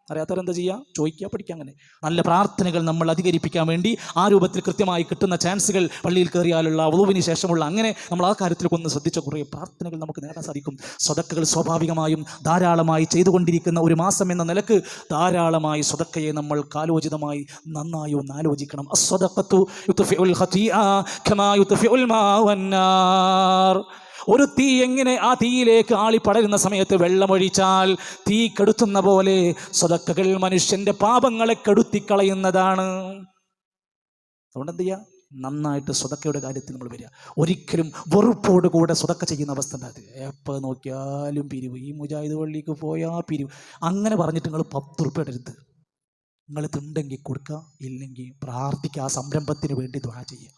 അറിയാത്തവരെന്താ ചെയ്യുക? ചോദിക്കുക, പഠിക്കുക. അങ്ങനെ നല്ല പ്രാർത്ഥനകൾ നമ്മൾ അധികരിപ്പിക്കാൻ വേണ്ടി ആ രൂപത്തിൽ കൃത്യമായി കിട്ടുന്ന ചാൻസുകൾ, പള്ളിയിൽ കയറിയാലുള്ള വുളുവിന് ശേഷമുള്ള, അങ്ങനെ നമ്മൾ ആ കാര്യത്തിലൊക്കെ ഒന്ന് ശ്രദ്ധിച്ച കുറേ പ്രാർത്ഥനകൾ നമുക്ക് നേടാൻ സാധിക്കും. സ്വതക്കകൾ സ്വാഭാവികമായും ധാരാളമായി ചെയ്തുകൊണ്ടിരിക്കുന്ന ഒരു മാസം എന്ന നിലക്ക് ധാരാളമായി സ്വതക്കയെ നമ്മൾ കാലോചിതമായി നന്നായി ഒന്ന് ആലോചിക്കണം. അസ്സദഖത്തു യുത്ഫിഉൽ ഖതീഅ കമാ യുത്ഫിഉൽ മാഉ വന്നാർ. ഒരു തീ എങ്ങനെ ആ തീയിലേക്ക് ആളി പടരുന്ന സമയത്ത് വെള്ളമൊഴിച്ചാൽ തീ കെടുത്തുന്ന പോലെ സ്വതക്കകൾ മനുഷ്യന്റെ പാപങ്ങളെ കെടുത്തിക്കളയുന്നതാണ്. അതുകൊണ്ട് എന്ത് ചെയ്യുക? നന്നായിട്ട് സ്വതക്കയുടെ കാര്യത്തിൽ നമ്മൾ വരിക. ഒരിക്കലും വെറുപ്പോട് കൂടെ സ്വതക്ക ചെയ്യുന്ന അവസ്ഥ ഉണ്ടാകും. എപ്പോൾ നോക്കിയാലും പിരിവ്, ഈ മുജാഹിദ് പള്ളിക്ക് പോയാൽ പിരിവ്, അങ്ങനെ പറഞ്ഞിട്ട് നിങ്ങൾ 10 ഉറുപ്പിക ഇടരുത്. നിങ്ങൾ ഇതുണ്ടെങ്കിൽ കൊടുക്കുക, ഇല്ലെങ്കിൽ പ്രാർത്ഥിക്കുക. ആ സംരംഭത്തിന് വേണ്ടി ദുആ ചെയ്യുക.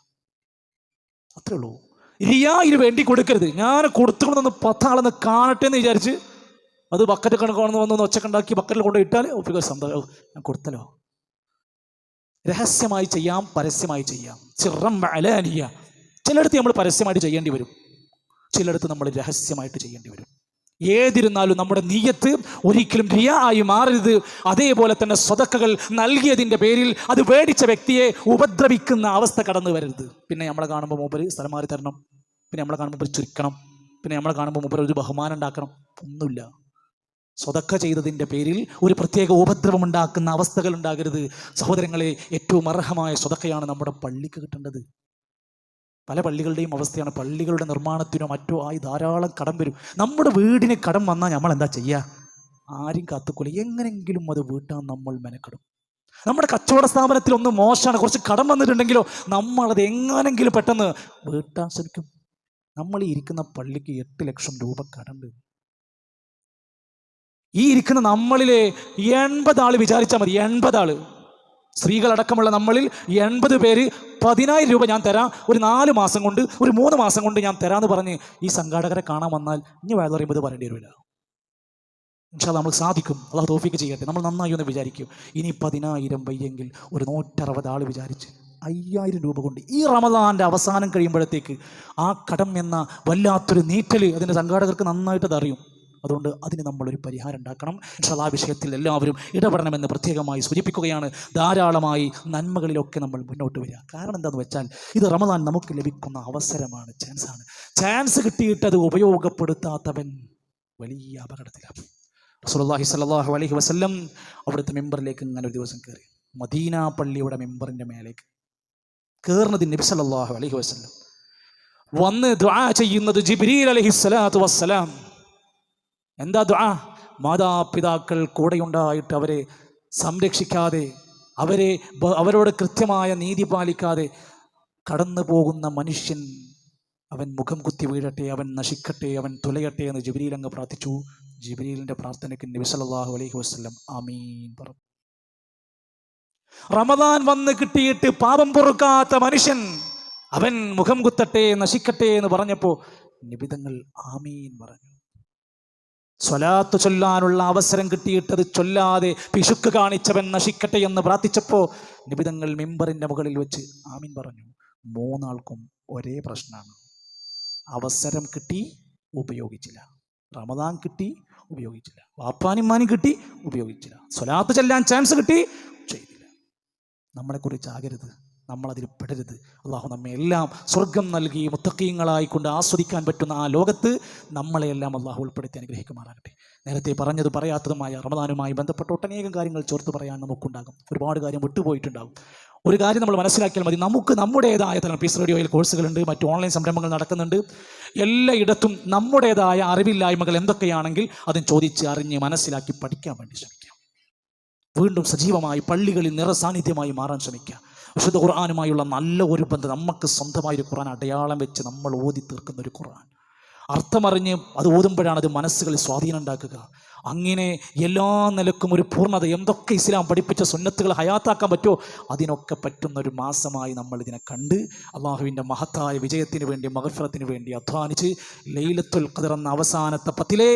അത്രേ ഉള്ളൂ. റിയായിന് വേണ്ടി കൊടുക്കരുത്. ഞാൻ കൊടുത്തുകൊണ്ടൊന്ന് 10 ആളെന്ന് കാണട്ടെ എന്ന് വിചാരിച്ച് അത് ബക്കറ്റ് കണക്കാണെന്ന് വന്നൊന്ന് ഒച്ചക്കുണ്ടാക്കി ബക്കറ്റിൽ കൊണ്ട് ഇട്ടാൽ സന്തോഷം, ഞാൻ കൊടുത്തല്ലോ. രഹസ്യമായി ചെയ്യാം, പരസ്യമായി ചെയ്യാം. സിർറൻ വഅലാനിയ. ചിലയിടത്ത് നമ്മൾ പരസ്യമായിട്ട് ചെയ്യേണ്ടി വരും, ചിലയിടത്ത് നമ്മൾ രഹസ്യമായിട്ട് ചെയ്യേണ്ടി വരും. ഏതിരുന്നാലും നമ്മുടെ നിയ്യത്ത് ഒരിക്കലും റിയാ ആയി മാറരുത്. അതേപോലെ തന്നെ സ്വതക്കകൾ നൽകിയതിൻ്റെ പേരിൽ അത് വേടിച്ച വ്യക്തിയെ ഉപദ്രവിക്കുന്ന അവസ്ഥ കടന്നു വരരുത്. പിന്നെ നമ്മളെ കാണുമ്പോൾ മൂപ്പര് സ്ഥലം മാറി തരണം, പിന്നെ നമ്മളെ കാണുമ്പോൾ മൂപ്പര് ചുരുക്കണം, പിന്നെ നമ്മളെ കാണുമ്പോൾ മൂപ്പര് ഒരു ബഹുമാനം ഉണ്ടാക്കണം. ഒന്നുമില്ല. സ്വതക്ക ചെയ്തതിൻ്റെ പേരിൽ ഒരു പ്രത്യേക ഉപദ്രവം ഉണ്ടാക്കുന്ന അവസ്ഥകൾ ഉണ്ടാകരുത്. സഹോദരങ്ങളെ, ഏറ്റവും അർഹമായ സ്വതക്കയാണ് നമ്മുടെ പള്ളിക്ക് കിട്ടേണ്ടത്. പല പള്ളികളുടെയും അവസ്ഥയാണ്, പള്ളികളുടെ നിർമ്മാണത്തിനോ മറ്റോ ആയി ധാരാളം കടം വരും. നമ്മുടെ വീടിന് കടം വന്നാൽ നമ്മൾ എന്താ ചെയ്യുക? ആരും കാത്തുക്കൊല്ല, എങ്ങനെങ്കിലും അത് വീട്ടാൻ നമ്മൾ മെനക്കെടും. നമ്മുടെ കച്ചവട സ്ഥാപനത്തിൽ ഒന്ന് മോശമാണ്, കുറച്ച് കടം വന്നിട്ടുണ്ടെങ്കിലോ നമ്മളത് എങ്ങനെങ്കിലും പെട്ടെന്ന് വീട്ടാൻ ശ്രമിക്കും. നമ്മൾ ഈ ഇരിക്കുന്ന പള്ളിക്ക് 8 ലക്ഷം രൂപ കടണ്ട്. ഈ ഇരിക്കുന്ന നമ്മളിലെ 80 ആൾ വിചാരിച്ചാൽ മതി. 80 ആള്, സ്ത്രീകളടക്കമുള്ള നമ്മളിൽ 80 പേര് 10,000 രൂപ ഞാൻ തരാം, ഒരു 4 മാസം കൊണ്ട്, ഒരു 3 മാസം കൊണ്ട് ഞാൻ തരാമെന്ന് പറഞ്ഞ് ഈ സംഘാടകരെ കാണാൻ വന്നാൽ ഇനി വേറെ പറയുമ്പോൾ ഇത് പറയേണ്ടി വരില്ല. ഇൻഷാ അല്ലാഹ് നമുക്ക് സാധിക്കും. അല്ലാഹു തൗഫീഖ് ചെയ്യട്ടെ. നമ്മൾ നന്നായി ഒന്ന് വിചാരിക്കും. ഇനി 10,000 വയ്യെങ്കിൽ ഒരു 160 ആൾ വിചാരിച്ച് 5,000 രൂപ കൊണ്ട് ഈ റമദാൻ്റെ അവസാനം കഴിയുമ്പോഴത്തേക്ക് ആ കടം എന്ന വല്ലാത്തൊരു നീറ്റൽ അതിൻ്റെ സംഘാടകർക്ക് നന്നായിട്ട് അതറിയും. അതുകൊണ്ട് അതിന് നമ്മളൊരു പരിഹാരം ഉണ്ടാക്കണം. ഇൻഷാ അല്ലാഹ് ആ വിഷയത്തിൽ എല്ലാവരും ഇടപെടണമെന്ന് പ്രത്യേകമായി സൂചിപ്പിക്കുകയാണ്. ധാരാളമായി നന്മകളിലൊക്കെ നമ്മൾ മുന്നോട്ട് വരിക. കാരണം എന്താണെന്ന് വെച്ചാൽ ഇത് റമദാൻ നമുക്ക് ലഭിക്കുന്ന അവസരമാണ്, ചാൻസാണ്. ചാൻസ് കിട്ടിയിട്ട് അത് ഉപയോഗപ്പെടുത്താത്തവൻ വലിയ അപകടത്തിലാണ്. റസൂലുള്ളാഹി സ്വല്ലല്ലാഹു അലൈഹി വസല്ലം അവിടുത്തെ മെമ്പറിലേക്ക് ഇങ്ങനെ ഒരു ദിവസം കയറി. മദീന പള്ളിയുടെ മെമ്പറിൻ്റെ മേലേക്ക് കയറുന്നത് നബി സല്ലല്ലാഹു അലൈഹി വസല്ലം വന്ന് ദുആ ചെയ്യുന്നത് ജിബ്രീൽ അലൈഹിസ്സലാത്തു വസ്സലാം. എന്താ ദുആ? മാതാപിതാക്കൾ കൂടെയുണ്ടായിട്ട് അവരെ സംരക്ഷിക്കാതെ, അവരോട് കൃത്യമായ നീതി പാലിക്കാതെ കടന്നു പോകുന്ന മനുഷ്യൻ, അവൻ മുഖം കുത്തി വീഴട്ടെ, അവൻ നശിക്കട്ടെ, അവൻ തുലയട്ടെ എന്ന് ജിബ്രീൽ അങ്ങ് പ്രാർത്ഥിച്ചു. ജിബ്രീലിന്റെ പ്രാർത്ഥനയ്ക്ക് നബി സല്ലല്ലാഹു അലൈഹി വസല്ലം ആമീൻ പറഞ്ഞു. റമദാൻ വന്ന് കിട്ടിയിട്ട് പാപം പൊറുക്കാത്ത മനുഷ്യൻ, അവൻ മുഖം കുത്തട്ടെ, നശിക്കട്ടെ എന്ന് പറഞ്ഞപ്പോൾ നിബിതങ്ങൾ ആമീൻ പറഞ്ഞു. സ്വലാത്ത് ചൊല്ലാനുള്ള അവസരം കിട്ടിയിട്ടത് ചൊല്ലാതെ പിശുക്ക് കാണിച്ചവൻ നശിക്കട്ടെ എന്ന് പ്രാർത്ഥിച്ചപ്പോൾ നിബിതങ്ങൾ മിമ്പറിന്റെ മുകളിൽ വെച്ച് ആമീൻ പറഞ്ഞു. 3 ആൾക്കും ഒരേ പ്രശ്നമാണ്. അവസരം കിട്ടി, ഉപയോഗിച്ചില്ല. റമദാൻ കിട്ടി, ഉപയോഗിച്ചില്ല. വാപ്പാനിമാനും കിട്ടി, ഉപയോഗിച്ചില്ല. സ്വലാത്ത് ചെല്ലാൻ ചാൻസ് കിട്ടി, ചെയ്തില്ല. നമ്മളെക്കുറിച്ച് ആകരുത്. നമ്മളതിൽ പെടരുത്. അള്ളാഹു നമ്മെ എല്ലാം സ്വർഗം നൽകി മുത്തഖീങ്ങളായിക്കൊണ്ട് ആസ്വദിക്കാൻ പറ്റുന്ന ആ ലോകത്ത് നമ്മളെയെല്ലാം അള്ളാഹു ഉൾപ്പെടുത്തി അനുഗ്രഹിക്കുമാറാകട്ടെ. നേരത്തെ പറഞ്ഞത് പറയാത്തതുമായ റമദാനുമായി ബന്ധപ്പെട്ട ഒട്ടനേകം കാര്യങ്ങൾ ചേർത്ത് പറയാൻ നമുക്കുണ്ടാകും. ഒരുപാട് കാര്യം വിട്ടുപോയിട്ടുണ്ടാകും. ഒരു കാര്യം നമ്മൾ മനസ്സിലാക്കിയാൽ മതി, നമുക്ക് നമ്മുടേതായ തലം പീസ് റേഡിയോയിൽ കോഴ്സുകളുണ്ട്, മറ്റു ഓൺലൈൻ സംരംഭങ്ങൾ നടക്കുന്നുണ്ട്. എല്ലായിടത്തും നമ്മുടേതായ അറിവില്ലായ്മകൾ എന്തൊക്കെയാണെങ്കിൽ അതും ചോദിച്ച് അറിഞ്ഞ് മനസ്സിലാക്കി പഠിക്കാൻ വേണ്ടി ശ്രമിക്കാം. വീണ്ടും സജീവമായി പള്ളികളിൽ നിറസാന്നിധ്യമായി മാറാൻ ശ്രമിക്കുക. വിശുദ്ധ ഖുർആനുമായുള്ള നല്ല ഒരു ബന്ധം, നമുക്ക് സ്വന്തമായൊരു ഖുർആൻ അടയാളം വെച്ച് നമ്മൾ ഓതി തീർക്കുന്ന ഒരു ഖുർആൻ, അർത്ഥമറിഞ്ഞ് അത് ഓതുമ്പോഴാണ് അത് മനസ്സുകളിൽ സ്വാധീനം ഉണ്ടാക്കുക. അങ്ങനെ എല്ലാ നിലക്കും ഒരു പൂർണ്ണത, എന്തൊക്കെ ഇസ്ലാം പഠിപ്പിച്ച സുന്നത്തുകൾ ഹയാത്താക്കാൻ പറ്റുമോ അതിനൊക്കെ പറ്റുന്ന ഒരു മാസമായി നമ്മൾ ഇതിനെ കണ്ട് അള്ളാഹുവിൻ്റെ മഹത്തായ വിജയത്തിന് വേണ്ടി മഗ്ഫിറത്തിന് വേണ്ടി അധ്വാനിച്ച് ലൈലത്തുൽ ഖദ്ർ എന്ന അവസാനത്തെ പത്തിലെ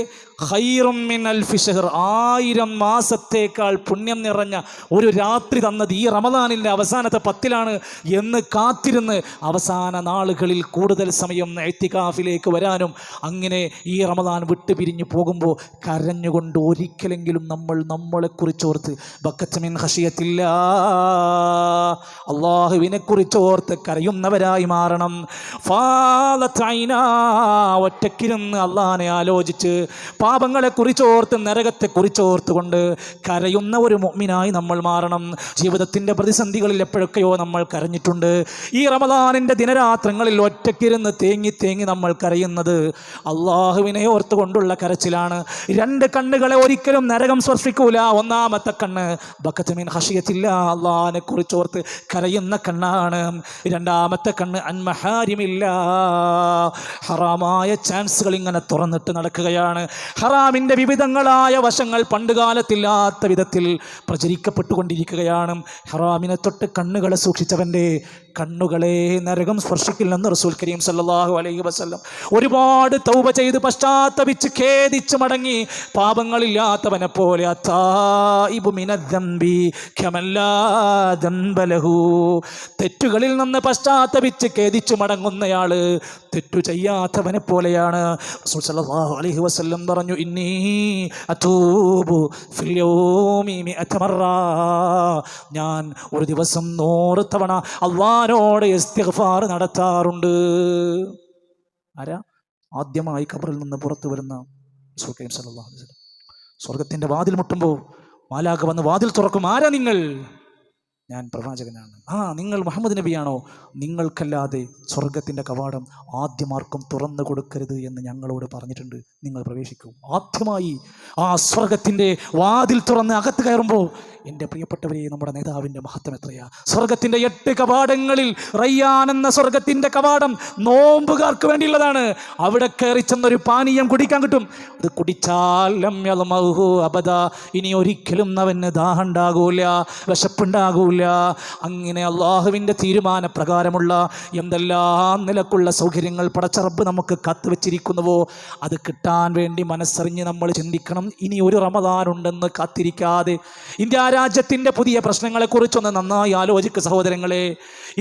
ഖൈറും മിൻ അൽഫി ശഹർ, 1000 മാസത്തേക്കാൾ പുണ്യം നിറഞ്ഞ ഒരു രാത്രി തന്നത് ഈ റമദാനിൻ്റെ അവസാനത്തെ 10ലാണ് എന്ന് കാത്തിരുന്ന് അവസാന നാളുകളിൽ കൂടുതൽ സമയം ഇഅ്തികാഫിലേക്ക് വരാനും അങ്ങനെ ഈ റമദാൻ വിട്ടു പിരിഞ്ഞു പോകുമ്പോൾ കരഞ്ഞുകൊണ്ട് ഒരിക്കലെങ്കിലും നമ്മളെക്കുറിച്ചോർത്ത് ബക്കത്ത് മിൻ ഖശിയത്തില്ലാ, അള്ളാഹുവിനെ കുറിച്ചോർത്ത് കരയുന്നവരായി മാറണം. ഒറ്റക്കിരുന്ന് അള്ളാഹിനെ ആലോചിച്ച് പാപങ്ങളെ കുറിച്ചോർത്ത് നരകത്തെ കുറിച്ചോർത്തുകൊണ്ട് കരയുന്ന ഒരു മുഅ്മിനായി നമ്മൾ മാറണം. ജീവിതത്തിൻ്റെ പ്രതിസന്ധികളിൽ എപ്പോഴൊക്കെയോ നമ്മൾ കരഞ്ഞിട്ടുണ്ട്. ഈ റമദാനിൻ്റെ ദിനരാത്രങ്ങളിൽ ഒറ്റക്കിരുന്ന് തേങ്ങി നമ്മൾ കരയുന്നത് അള്ളാഹുവിനെ ഓർത്തുകൊണ്ടുള്ള കരച്ചിലാണ്. 2 കണ്ണുകളെ ഒരിക്കലും നരകം സ്പർശിക്കൂല. ഒന്നാമത്തെ കണ്ണ് ബക്കത്ത് മിൻ ഖശിയത്തില്ലാ, അള്ളാഹിനെ കുറിച്ചോർത്ത് കരയുന്ന കണ്ണാണ്. 2ാമത്തെ കണ്ണ് അൻ മഹാരിമില്ലാ, ഹറാമായ ചാൻസുകൾ ഇങ്ങനെ തുറന്നിട്ട് നടക്കുകയാണ്. ഹറാമിൻ്റെ വിവിധങ്ങളായ വശങ്ങൾ പണ്ടുകാലത്തില്ലാത്ത വിധത്തിൽ പ്രചരിക്കപ്പെട്ടുകൊണ്ടിരിക്കുകയാണ്. ഹറാമിനെ തൊട്ട് കണ്ണുകളെ സൂക്ഷിച്ചവൻ്റെ കണ്ണുകളെ നരകം സ്പർശിക്കില്ലെന്ന് റസൂൽ കരീം സല്ലല്ലാഹു അലൈഹി വസല്ലം. ഒരുപാട് തൗബ ചെയ്ത് പശ്ചാത്തപിച്ച് ഖേദിച്ച് മടങ്ങി പാപങ്ങളില്ലാത്തവനെ പോലെ അത്തായിബു മിനദ്ദംബി കമല്ലാ ദംബ ലഹു, തെറ്റുകളിൽ നിന്ന് പശ്ചാത്തപിച്ച് ഖേദിച്ച് മടങ്ങുന്നയാള് തെറ്റു ചെയ്യാത്തവനെ പോലെയാണ്. റസൂൽ സല്ലല്ലാഹു അലൈഹി വസല്ലം പറഞ്ഞു, ഇന്നി അതൂബു ഫിൽ യൗമി 100 മറ, ഞാൻ ഒരു ദിവസം 100 തവണ അല്ലാഹുവോട് ഇസ്തിഗ്ഫാർ നടത്താറുണ്ട്. ആരാ? ആദ്യമായി ഖബറിൽ നിന്ന് പുറത്തു വരുന്ന റസൂൽ കരീം സല്ലല്ലാഹു അലൈഹി വസല്ലം. സ്വർഗത്തിൻ്റെ വാതിൽ മുട്ടുമ്പോൾ മാലാഖ വന്ന് വാതിൽ തുറക്കും. ആരാ നിങ്ങൾ? ഞാൻ പ്രവാചകനാണ്. നിങ്ങൾ മുഹമ്മദ് നബിയാണോ? നിങ്ങൾക്കല്ലാതെ സ്വർഗത്തിൻ്റെ കവാടം ആദ്യമാർക്കും തുറന്നു കൊടുക്കരുത് എന്ന് ഞങ്ങളോട് പറഞ്ഞിട്ടുണ്ട്. നിങ്ങൾ പ്രവേശിക്കൂ. ആദ്യമായി ആ സ്വർഗത്തിൻ്റെ വാതിൽ തുറന്ന് അകത്ത് കയറുമ്പോൾ എൻ്റെ പ്രിയപ്പെട്ടവരെ, നമ്മുടെ നേതാവിൻ്റെ മഹത്വം എത്രയാ! സ്വർഗത്തിൻ്റെ 8 കവാടങ്ങളിൽ റയ്യാൻ എന്ന സ്വർഗത്തിൻ്റെ കവാടം നോമ്പുകാർക്ക് വേണ്ടിയുള്ളതാണ്. അവിടെ കയറി ചെന്നൊരു പാനീയം കുടിക്കാൻ കിട്ടും. അത് കുടിച്ചാൽ അബദ, ഇനി ഒരിക്കലും അവന് ദാഹം ഉണ്ടാകൂല, വിശപ്പുണ്ടാകൂല. അങ്ങനെ അള്ളാഹുവിൻ്റെ തീരുമാനപ്രകാരമുള്ള എന്തെല്ലാം നിലക്കുള്ള സൗകര്യങ്ങൾ പടച്ച റബ്ബ് നമുക്ക് കാത്തുവെച്ചിരിക്കുന്നുവോ അത് കിട്ടാൻ വേണ്ടി മനസ്സറിഞ്ഞ് നമ്മൾ ചിന്തിക്കണം. ഇനി ഒരു റമദാൻ ഉണ്ടെന്ന് കാത്തിരിക്കാതെ ഇന്ത്യ രാജ്യത്തിൻ്റെ പുതിയ പ്രശ്നങ്ങളെക്കുറിച്ചൊന്ന് നന്നായി ആലോചിക്കുക സഹോദരങ്ങളെ.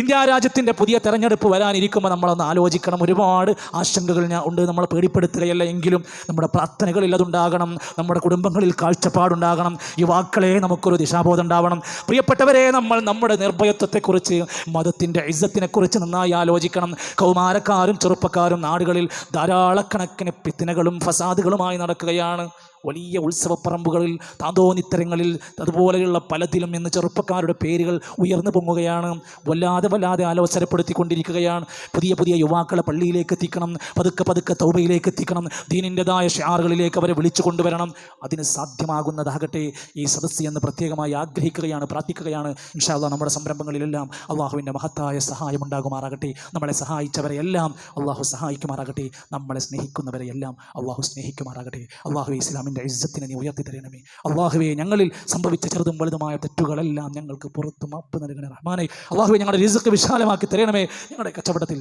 ഇന്ത്യ രാജ്യത്തിൻ്റെ പുതിയ തെരഞ്ഞെടുപ്പ് വരാനിരിക്കുമ്പോൾ നമ്മളൊന്ന് ആലോചിക്കണം. ഒരുപാട് ആശങ്കകൾ ഉണ്ട്. നമ്മളെ പേടിപ്പെടുത്തുകയല്ല, എങ്കിലും നമ്മുടെ പ്രാർത്ഥനകളിൽ അതുണ്ടാകണം. നമ്മുടെ കുടുംബങ്ങളിൽ കാഴ്ചപ്പാടുണ്ടാകണം. യുവാക്കളെ നമുക്കൊരു ദിശാബോധം ഉണ്ടാവണം. പ്രിയപ്പെട്ടവരെ, നമ്മൾ നമ്മുടെ നിർഭയത്വത്തെക്കുറിച്ച്, മതത്തിൻ്റെ ഇസ്സത്തിനെക്കുറിച്ച് നന്നായി ആലോചിക്കണം. കൗമാരക്കാരും ചെറുപ്പക്കാരും നാടുകളിൽ ധാരാളക്കണക്കിന് ഫിത്നകളും ഫസാദുകളുമായി നടക്കുകയാണ്. വലിയ ഉത്സവപ്പറമ്പുകളിൽ, താന്തോന്നിത്തരങ്ങളിൽ, അതുപോലെയുള്ള പലതിലും ഇന്ന് ചെറുപ്പക്കാരുടെ പേരുകൾ ഉയർന്നു പൊങ്ങുകയാണ്. വല്ലാതെ ആലോചനപ്പെടുത്തിക്കൊണ്ടിരിക്കുകയാണ്. പുതിയ യുവാക്കളെ പള്ളിയിലേക്ക് എത്തിക്കണം, പതുക്കെ തൗബയിലേക്ക് എത്തിക്കണം, ദീനിൻ്റെതായ ഷിആറുകളിലേക്ക് അവരെ വിളിച്ചു കൊണ്ടുവരണം. അതിന് സാധ്യമാകുന്നതാകട്ടെ ഈ സദസ്സ് എന്ന് പ്രത്യേകമായി ആഗ്രഹിക്കുകയാണ്, പ്രാർത്ഥിക്കുകയാണ്. ഇൻഷാ അല്ലാഹ് നമ്മുടെ സംരംഭങ്ങളിലെല്ലാം അള്ളാഹുവിൻ്റെ മഹത്തായ സഹായം ഉണ്ടാകുമാറാകട്ടെ. നമ്മളെ സഹായിച്ചവരെയെല്ലാം അള്ളാഹു സഹായിക്കുമാറാകട്ടെ. നമ്മളെ സ്നേഹിക്കുന്നവരെയെല്ലാം അള്ളാഹു സ്നേഹിക്കുമാറാകട്ടെ. അള്ളാഹു ഇസ്ലാമിൻ്റെ ഇസ്സത്തിനെ നീ ഉയർത്തി തരണമേ. അള്ളാഹുവേ, ഞങ്ങളിൽ സംഭവിച്ച ചെറുതും വലുതുമായ തെറ്റുകളെല്ലാം ഞങ്ങൾക്ക് പുറത്ത് മാപ്പ് നൽകണേ റഹ്മാനേ. അള്ളാഹുവേ, ഞങ്ങളുടെ റിസ്ക് വിശാലമാക്കി തരണമേ. ഞങ്ങളുടെ കച്ചവടത്തിൽ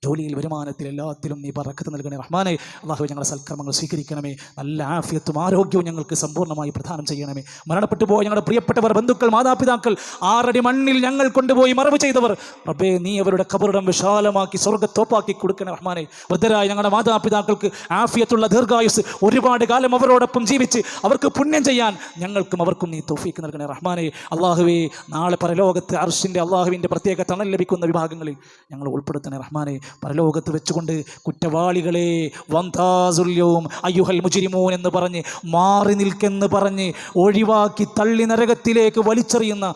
ജോലിയിൽ, വരുമാനത്തിൽ, എല്ലാത്തിലും നീ ബറക്കത്ത് നൽകണേ റഹ്മാനെ. അള്ളാഹുവേ, ഞങ്ങളുടെ സൽക്കർമ്മങ്ങൾ സ്വീകരിക്കണമേ. നല്ല ആഫിയത്തും ആരോഗ്യവും ഞങ്ങൾക്ക് സമ്പൂർണ്ണമായി പ്രദാനം ചെയ്യണമേ. മരണപ്പെട്ടു പോയ ഞങ്ങളുടെ പ്രിയപ്പെട്ടവർ, ബന്ധുക്കൾ, മാതാപിതാക്കൾ, 6 അടി മണ്ണിൽ ഞങ്ങൾ കൊണ്ടുപോയി മറവ് ചെയ്തവർ, റബ്ബേ, നീ അവരുടെ ഖബറിടം വിശാലമാക്കി സ്വർഗ്ഗത്തോപ്പാക്കി കൊടുക്കണേ റഹ്മാനെ. വൃദ്ധരായ ഞങ്ങളുടെ മാതാപിതാക്കൾക്ക് ആഫിയത്തുള്ള ദീർഘായുസ്, ഒരുപാട് കാലം അവരോടൊപ്പം ജീവിച്ച് അവർക്ക് പുണ്യം ചെയ്യാൻ ഞങ്ങൾക്കും അവർക്കും നീ തൗഫീക്ക് നൽകണേ റഹ്മാനെ. അള്ളാഹുവേ, നാളെ പരലോകത്ത് അർശിൻ്റെ അള്ളാഹുവിൻ്റെ പ്രത്യേക തണൽ ലഭിക്കുന്ന വിഭാഗങ്ങളിൽ ഞങ്ങൾ ഉൾപ്പെടുത്തണേ റഹ്മാനെ. പരലോകത്ത് വെച്ചുകൊണ്ട് കുറ്റവാളികളെ വന്താസുല്യവും അയ്യുഹൽ മുജ്രിമൂൻ എന്ന് പറഞ്ഞ്, മാറി നിൽക്കെന്ന് പറഞ്ഞ് ഒഴിവാക്കി തള്ളി നരകത്തിലേക്ക് വലിച്ചെറിയുന്ന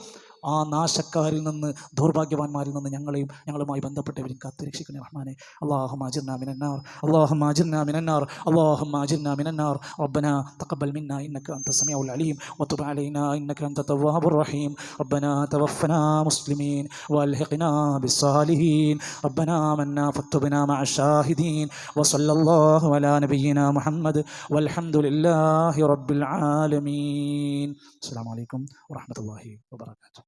ആ നാശക്കാരിൽ നിന്ന്, ദൗർഭാഗ്യവാന്മാരിൽ നിന്ന് ഞങ്ങളുമായി ബന്ധപ്പെട്ടവരും കാത്തുരക്ഷിക്കണേ റഹ്മാനെ. അല്ലാഹുമ്മ അജിർനാ മിനന്നാർ, അല്ലാഹുമ്മ അജിർനാ മിനന്നാർ, അല്ലാഹുമ്മ അജിർനാ മിനന്നാർ. റബ്ബനാ തഖബ്ബൽ മിന്നാ ഇന്നക അൻത സമീഉൽ അലീം വതുബ് അലൈനാ ഇന്നക അൻത തവ്വാബുർ റഹീം. റബ്ബനാ തവഫനാ മുസ്ലിമീൻ വൽഹിഖ്നാ ബിസ്സാലിഹീൻ. റബ്ബനാ ആമന്നാ ഫത്ബനാ മഅ ശാഹിദീൻ. വസല്ലല്ലാഹു അലാ നബിയിനാ മുഹമ്മദ് വൽഹംദുലില്ലാഹി റബ്ബിൽ ആലമീൻ. അസ്സലാമു അലൈക്കും വറഹ്മത്തുള്ളാഹി വബറകാതുഹു.